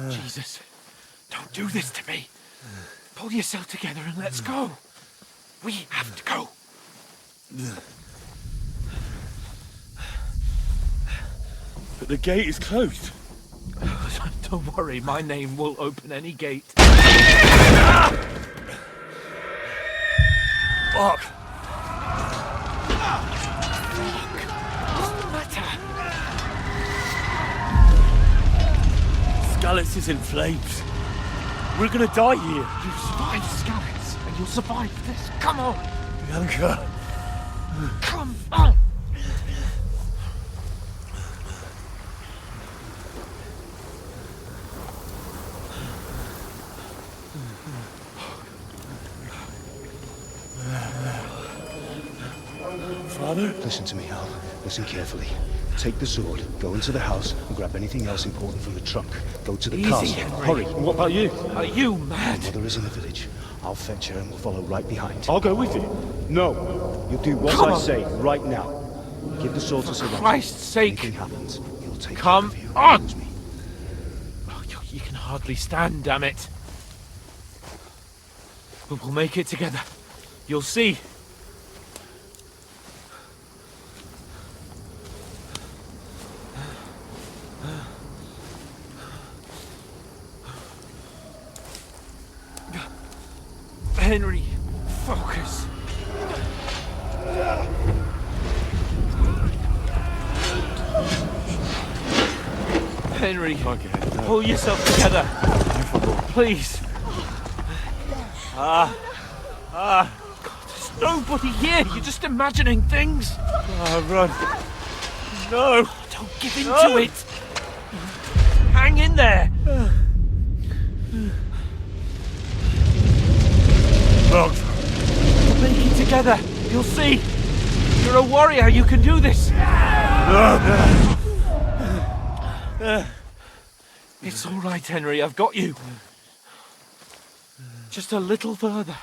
Jesus, don't do this to me. Pull yourself together and let's go. We have to go. But the gate is closed. Don't worry, my name will open any gate. Fuck! Skalitz is in flames. We're gonna die here. You survived Skalitz, and you'll survive this. Come on! Bianca! Come on! Father? Listen to me, Hal. Listen carefully. Take the sword, go into the house, and grab anything else important from the trunk. Go to the Easy, castle. Henry. Hurry. What about you? Are you mad? My mother is in the village. I'll fetch her and we'll follow right behind. I'll go with you. No. You'll do what Come I on. say right now. Give the sword to Sir Roger. Christ's sake! Anything happens, he'll take Come care of you. on! Use me. Oh, you can hardly stand, damn it. But we'll make it together. You'll see. Henry, focus. Henry, pull yourself together. Please. God, there's nobody here. You're just imagining things. Run. No! Don't give in to it. Hang in there. Locked. further. You'll see. You're a warrior. You can do this. It's all right, Henry. I've got you. Just a little further.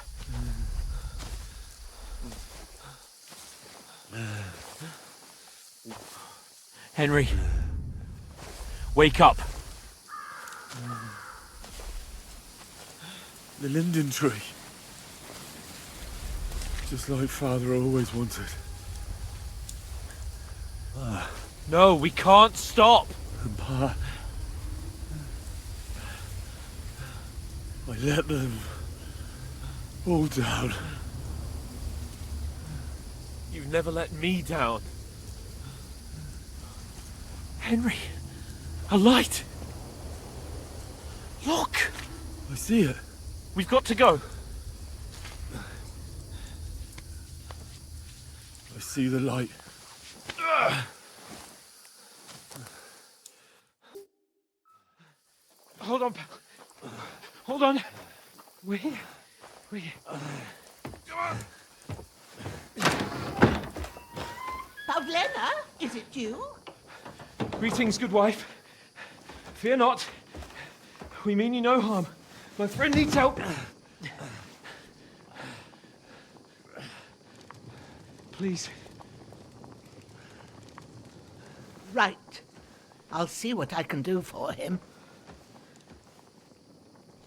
Henry, wake up. The linden tree. Just like Father always wanted. No, we can't stop. And Pa... I let them all down. You've never let me down. Henry, a light. Look. I see it. We've got to go. I see the light. Hold on, pal. Hold on. We're here. We're here. Pavlena, is it you? Greetings, good wife. Fear not. We mean you no harm. My friend needs help. Please. Right. I'll see what I can do for him.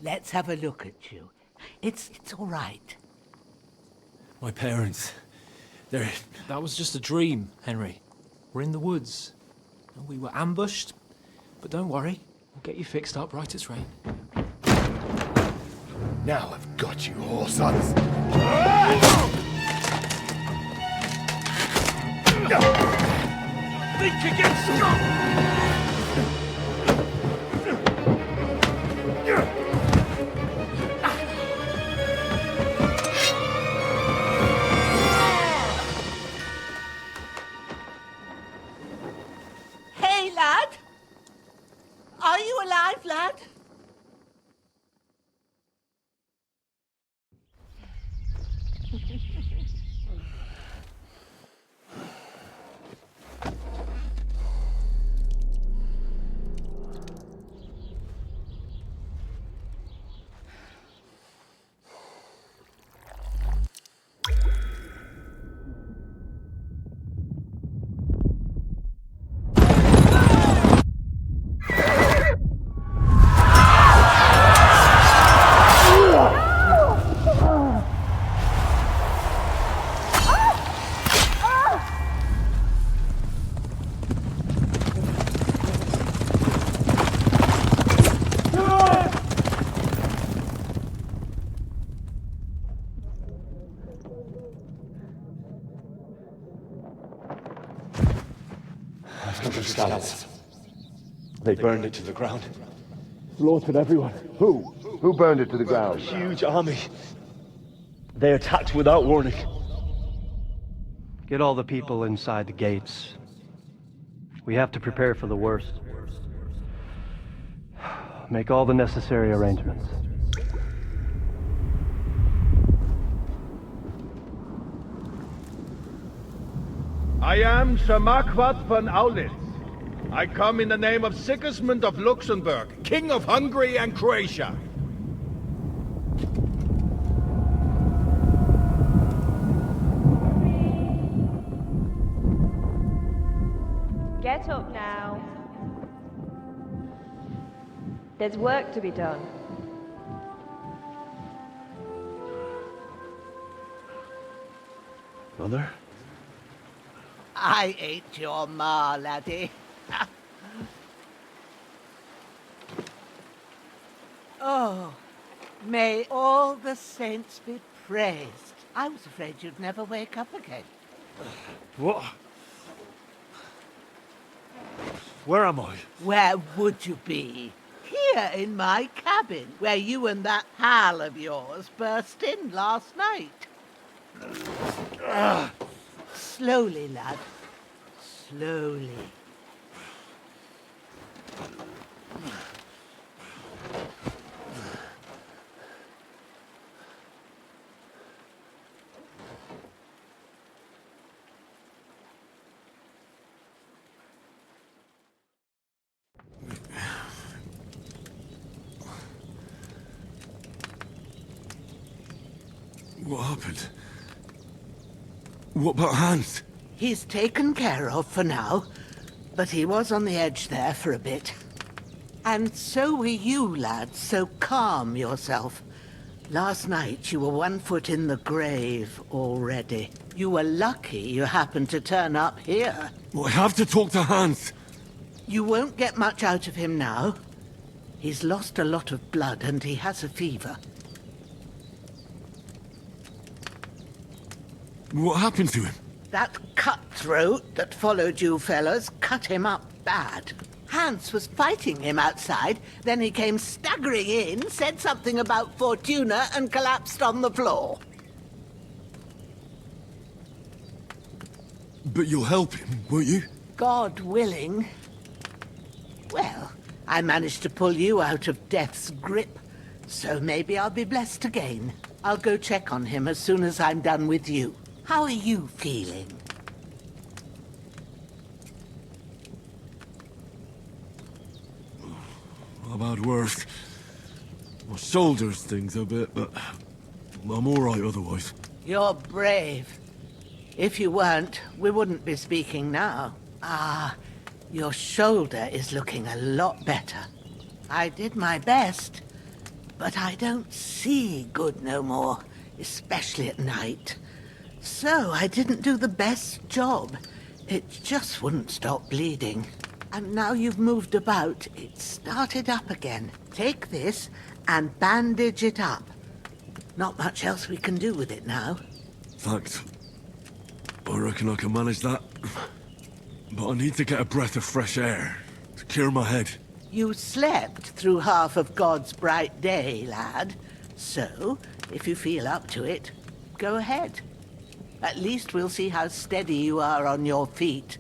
Let's have a look at you. It's all right. My parents. They're... That was just a dream, Henry. We're in the woods. We were ambushed. But don't worry. We'll get you fixed up right as rain. Now I've got you, whore sons. Think again, Hey, lad! Are you alive, lad? They burned it to the ground. Slaughtered everyone. Who? Who burned it to the ground? A huge army. They attacked without warning. Get all the people inside the gates. We have to prepare for the worst. Make all the necessary arrangements. I am Sir Marquardt von Aulitz. I come in the name of Sigismund of Luxembourg, King of Hungary and Croatia. Get up now. There's work to be done. Mother? I ain't your ma, laddie. Oh, may all the saints be praised. I was afraid you'd never wake up again. What? Where am I? Where would you be? Here in my cabin, where you and that pal of yours burst in last night. Slowly, lad. Slowly. What happened? What about Hans? He's taken care of for now, but he was on the edge there for a bit. And so were you, lad, so calm yourself. Last night you were 1 foot in the grave already. You were lucky you happened to turn up here. Well, I have to talk to Hans. You won't get much out of him now. He's lost a lot of blood and he has a fever. What happened to him? That cutthroat that followed you fellas cut him up bad. Hans was fighting him outside, then he came staggering in, said something about Fortuna, and collapsed on the floor. But you'll help him, won't you? God willing. Well, I managed to pull you out of death's grip, so maybe I'll be blessed again. I'll go check on him as soon as I'm done with you. How are you feeling? I've had worse. My shoulder's things a bit, but I'm all right otherwise. You're brave. If you weren't, we wouldn't be speaking now. Ah, your shoulder is looking a lot better. I did my best, but I don't see good no more, especially at night. So I didn't do the best job. It just wouldn't stop bleeding. And now you've moved about, it started up again. Take this and bandage it up. Not much else we can do with it now. Thanks. I reckon I can manage that. But I need to get a breath of fresh air to clear my head. You slept through half of God's bright day, lad. So, if you feel up to it, go ahead. At least we'll see how steady you are on your feet.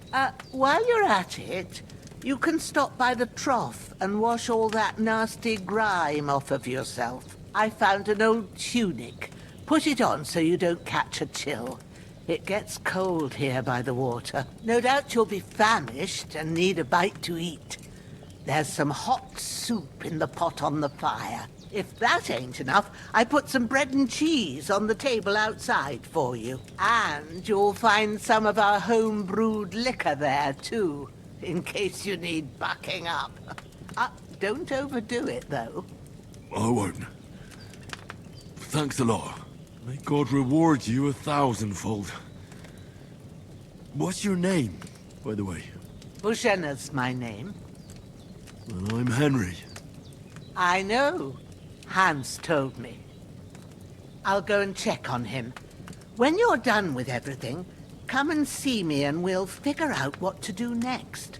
While you're at it, you can stop by the trough and wash all that nasty grime off of yourself. I found an old tunic. Put it on so you don't catch a chill. It gets cold here by the water. No doubt you'll be famished and need a bite to eat. There's some hot soup in the pot on the fire. If that ain't enough, I put some bread and cheese on the table outside for you. And you'll find some of our home-brewed liquor there, too, in case you need bucking up. Don't overdo it, though. I won't. Thanks a lot. May God reward you 1,000-fold. What's your name, by the way? Bushenna's my name. And I'm Henry. I know. Hans told me. I'll go and check on him. When you're done with everything, come and see me and we'll figure out what to do next.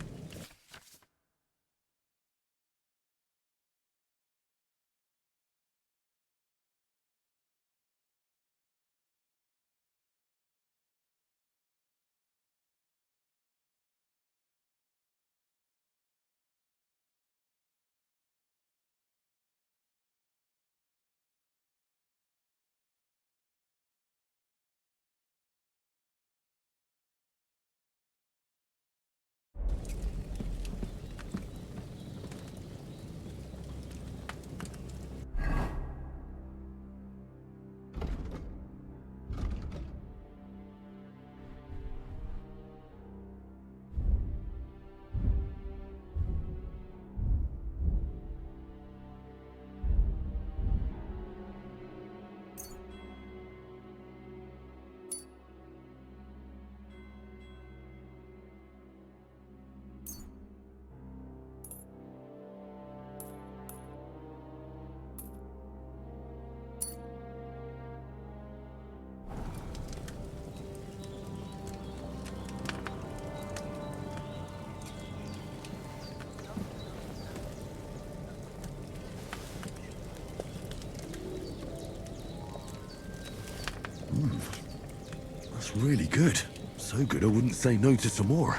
That's really good. So good I wouldn't say no to some more.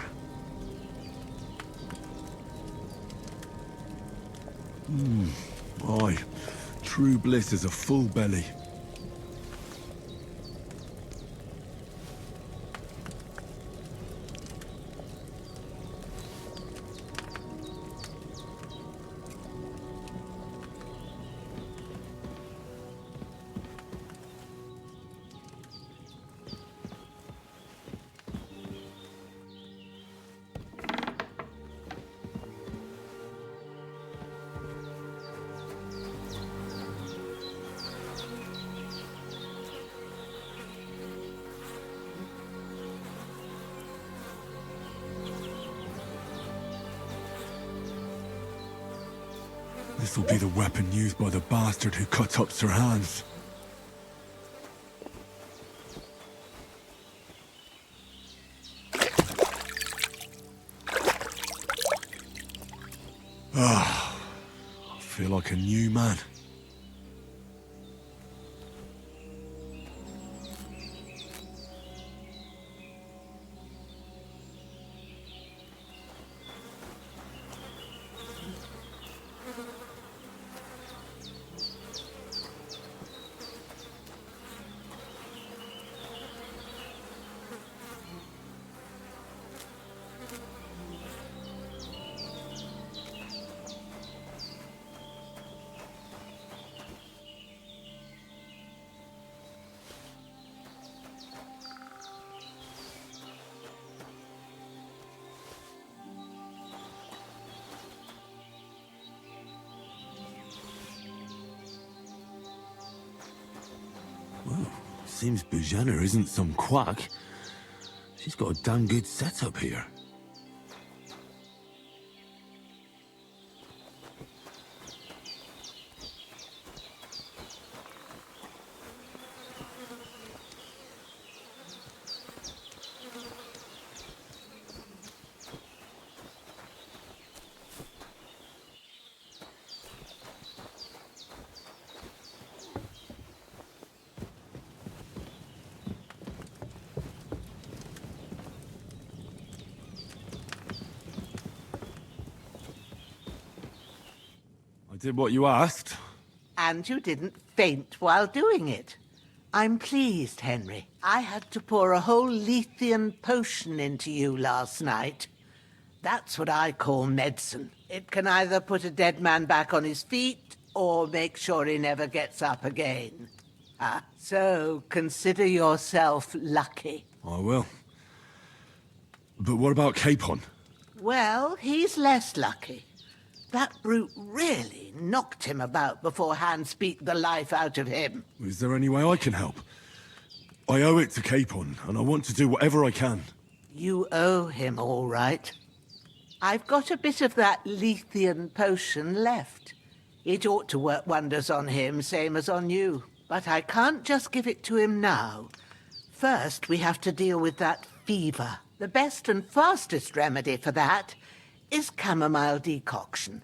Aye. True bliss is a full belly. This'll be the weapon used by the bastard who cut up Sir Hans. Ah, I feel like a new man. Seems Bujana isn't some quack. She's got a damn good setup here. I did what you asked. And you didn't faint while doing it. I'm pleased, Henry. I had to pour a whole Lethean potion into you last night. That's what I call medicine. It can either put a dead man back on his feet or make sure he never gets up again. So consider yourself lucky. I will. But what about Capon? Well, he's less lucky. That brute really knocked him about before Hans beat the life out of him. Is there any way I can help? I owe it to Capon, and I want to do whatever I can. You owe him, all right. I've got a bit of that Lethean potion left. It ought to work wonders on him, same as on you. But I can't just give it to him now. First, we have to deal with that fever. The best and fastest remedy for that is chamomile decoction.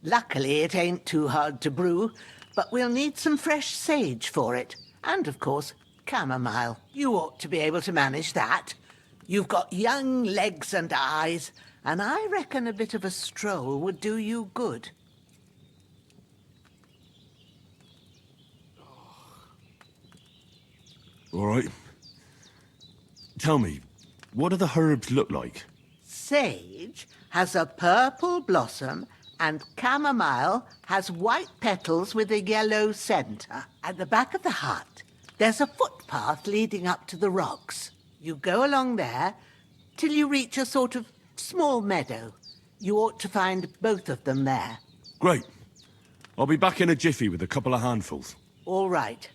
Luckily, it ain't too hard to brew, but we'll need some fresh sage for it. And, of course, chamomile. You ought to be able to manage that. You've got young legs and eyes, and I reckon a bit of a stroll would do you good. All right. Tell me, what do the herbs look like? Sage has a purple blossom, and chamomile has white petals with a yellow centre. At the back of the hut, there's a footpath leading up to the rocks. You go along there till you reach a sort of small meadow. You ought to find both of them there. Great. I'll be back in a jiffy with a couple of handfuls. All right.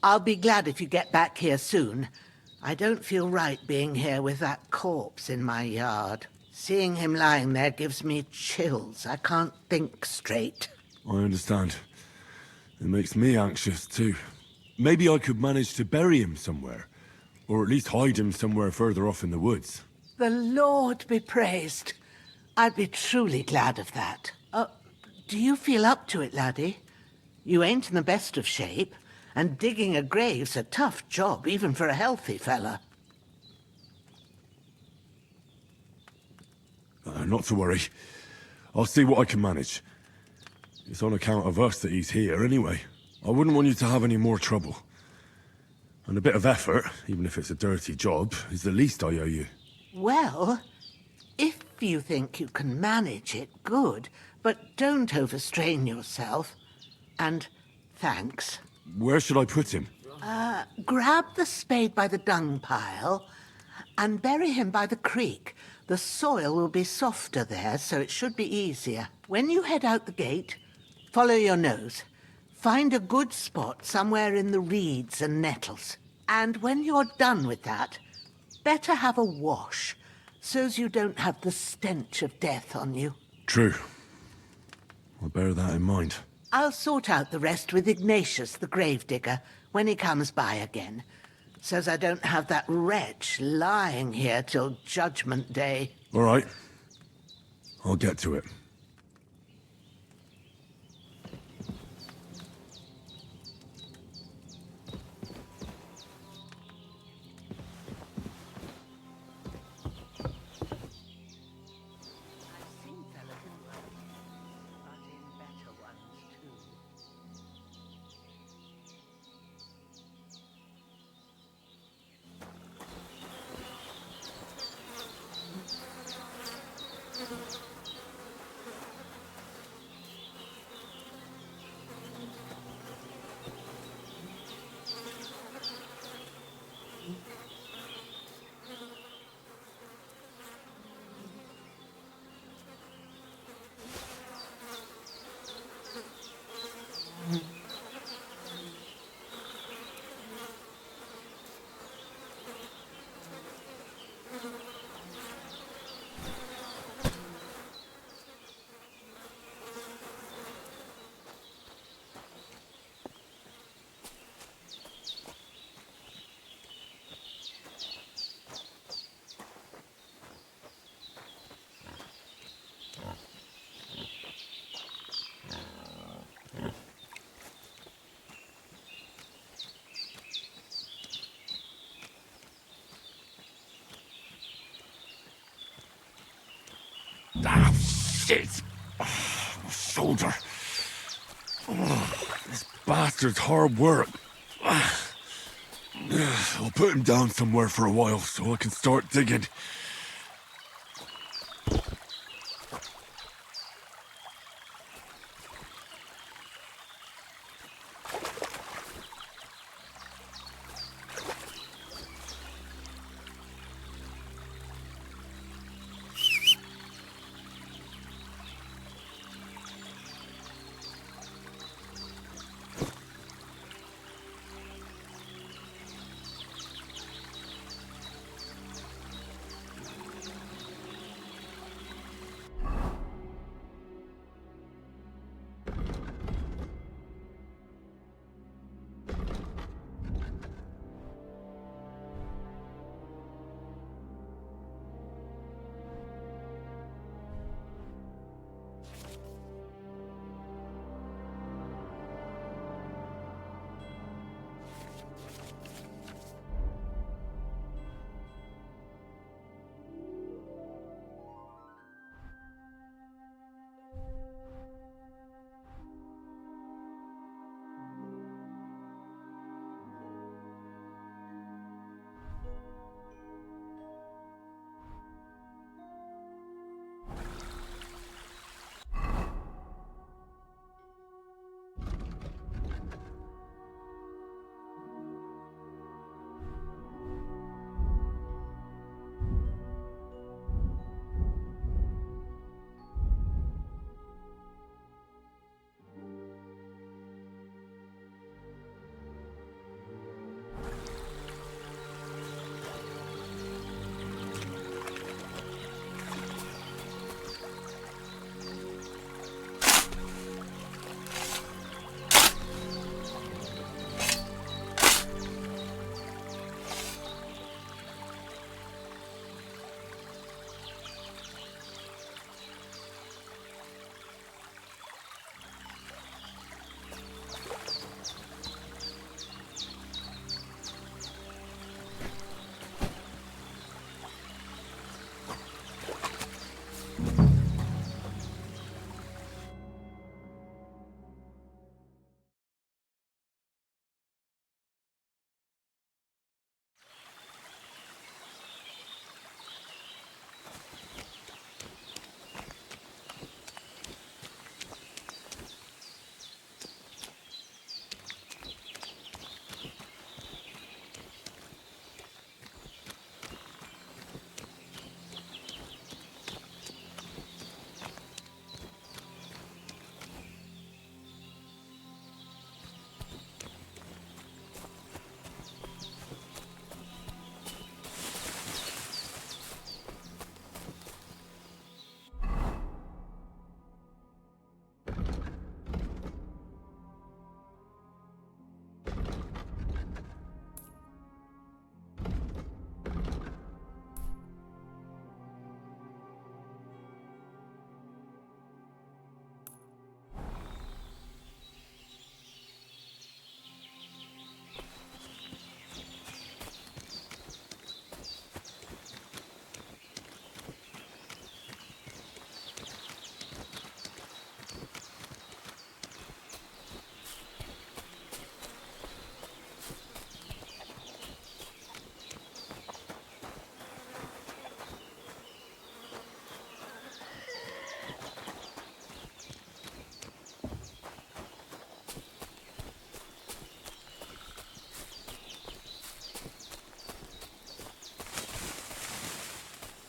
I'll be glad if you get back here soon. I don't feel right being here with that corpse in my yard. Seeing him lying there gives me chills. I can't think straight. I understand. It makes me anxious, too. Maybe I could manage to bury him somewhere. Or at least hide him somewhere further off in the woods. The Lord be praised. I'd be truly glad of that. Do you feel up to it, laddie? You ain't in the best of shape, and digging a grave's a tough job, even for a healthy fella. Not to worry. I'll see what I can manage. It's on account of us that he's here, anyway. I wouldn't want you to have any more trouble. And a bit of effort, even if it's a dirty job, is the least I owe you. Well, if you think you can manage it, good. But don't overstrain yourself. And thanks. Where should I put him? Grab the spade by the dung pile and bury him by the creek. The soil will be softer there, so it should be easier. When you head out the gate, follow your nose. Find a good spot somewhere in the reeds and nettles. And when you're done with that, better have a wash, so's you don't have the stench of death on you. True. I'll bear that in mind. I'll sort out the rest with Ignatius, the gravedigger, when he comes by again. Says I don't have that wretch lying here till Judgment Day. All right. I'll get to it. Ah, shit! Oh, my shoulder. Oh, This bastard's hard work. I'll put him down somewhere for a while so I can start digging.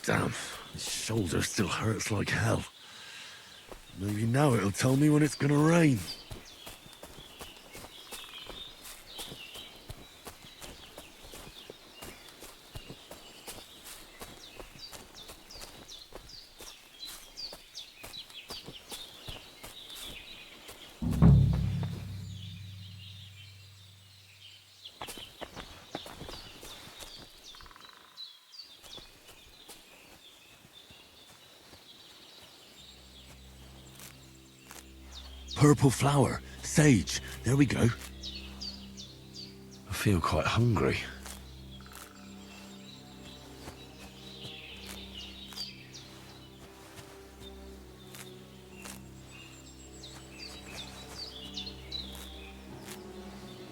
Damn, his shoulder still hurts like hell. Maybe now it'll tell me when it's gonna rain. Purple flower, sage, there we go. I feel quite hungry.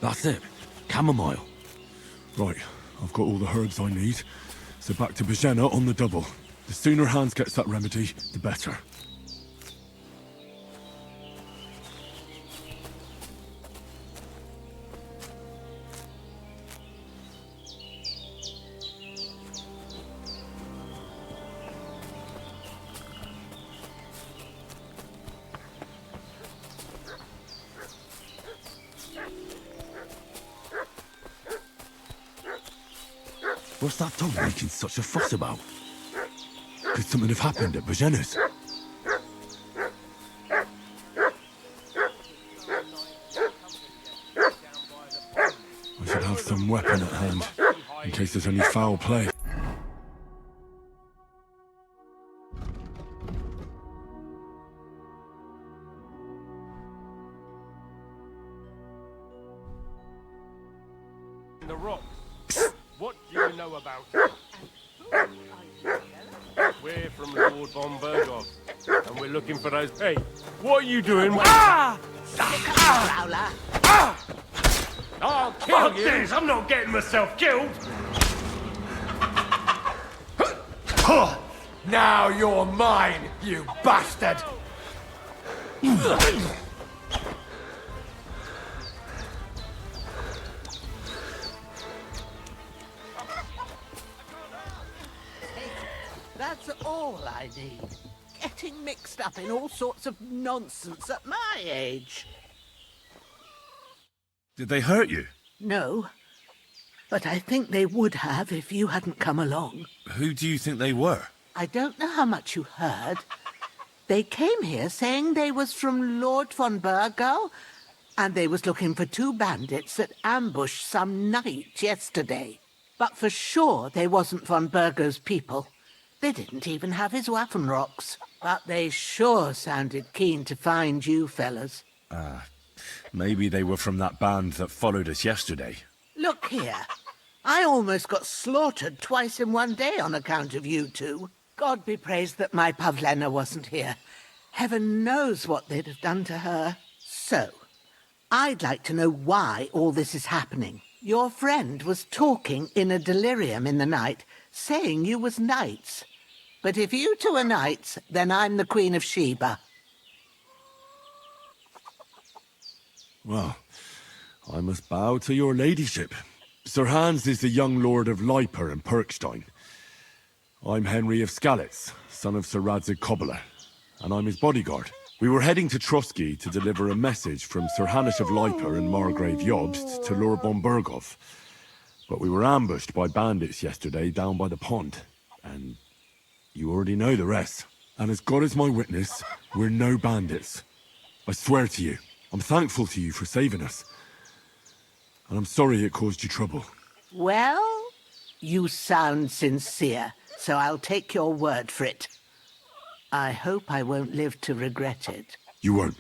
That's it, chamomile. Right, I've got all the herbs I need, so back to Bajena on the double. The sooner Hans gets that remedy, the better. What's that dog making such a fuss about? Could something have happened at Bajena's? I should have some weapon at hand, in case there's any foul play. The rocks. What do you know about it? We're from Lord von Berghoff, and we're looking for those... Hey, what are you doing? Ah! Prowler! Ah! I'll kill Fuck you! this! I'm not getting myself killed! Now you're mine, you bastard! That's all I need. Getting mixed up in all sorts of nonsense at my age. Did they hurt you? No, but I think they would have if you hadn't come along. Who do you think they were? I don't know how much you heard. They came here saying they was from Lord von Burgo, and they was looking for 2 bandits that ambushed some knight yesterday. But for sure they wasn't von Burgo's people. They didn't even have his Waffenrocks. But they sure sounded keen to find you fellas. Maybe they were from that band that followed us yesterday. Look here. I almost got slaughtered twice in one day on account of you two. God be praised that my Pavlena wasn't here. Heaven knows what they'd have done to her. So, I'd like to know why all this is happening. Your friend was talking in a delirium in the night, saying you was knights. But if you two are knights, then I'm the Queen of Sheba. Well, I must bow to your ladyship. Sir Hans is the young lord of Leiper and Perkstein. I'm Henry of Skalitz, son of Sir Radzig Kobyla, and I'm his bodyguard. We were heading to Trotsky to deliver a message from Sir Hanush of Leiper and Margrave Jobst to Lord von Berghoff. But we were ambushed by bandits yesterday down by the pond, and you already know the rest. And as God is my witness, we're no bandits. I swear to you, I'm thankful to you for saving us. And I'm sorry it caused you trouble. Well, you sound sincere, so I'll take your word for it. I hope I won't live to regret it. You won't.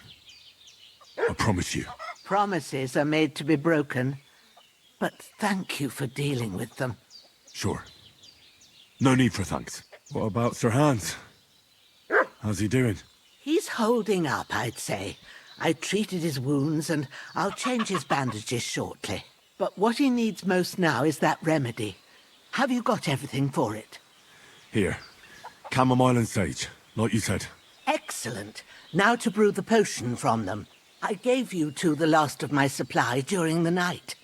I promise you. Promises are made to be broken, but thank you for dealing with them. Sure. No need for thanks. What about Sir Hans? How's he doing? He's holding up, I'd say. I treated his wounds, and I'll change his bandages shortly. But what he needs most now is that remedy. Have you got everything for it? Here. Chamomile and sage, like you said. Excellent. Now to brew the potion from them. I gave you two the last of my supply during the night.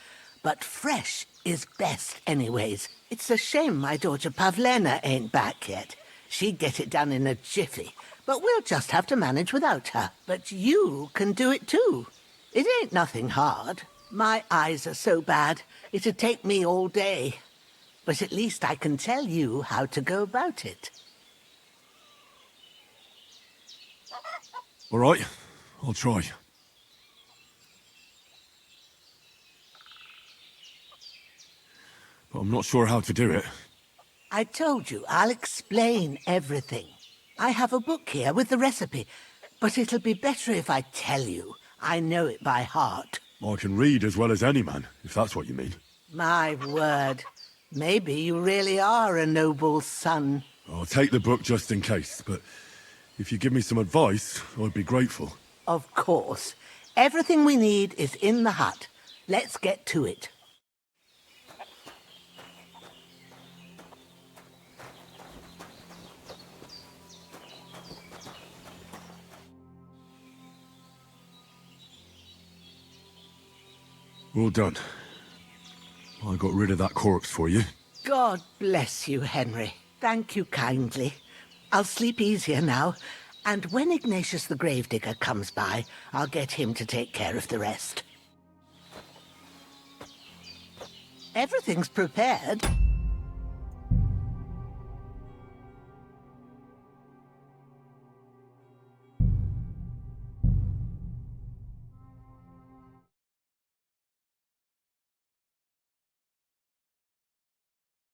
But fresh is best anyways. It's a shame my daughter Pavlena ain't back yet. She'd get it done in a jiffy, but we'll just have to manage without her. But you can do it too. It ain't nothing hard. My eyes are so bad, it'd take me all day. But at least I can tell you how to go about it. All right, I'll try. But I'm not sure how to do it. I told you, I'll explain everything. I have a book here with the recipe, but it'll be better if I tell you. I know it by heart. I can read as well as any man, if that's what you mean. My word. Maybe you really are a noble son. I'll take the book just in case, but if you give me some advice, I'd be grateful. Of course. Everything we need is in the hut. Let's get to it. Well done. I got rid of that corpse for you. God bless you, Henry. Thank you kindly. I'll sleep easier now, and when Ignatius the Gravedigger comes by, I'll get him to take care of the rest. Everything's prepared.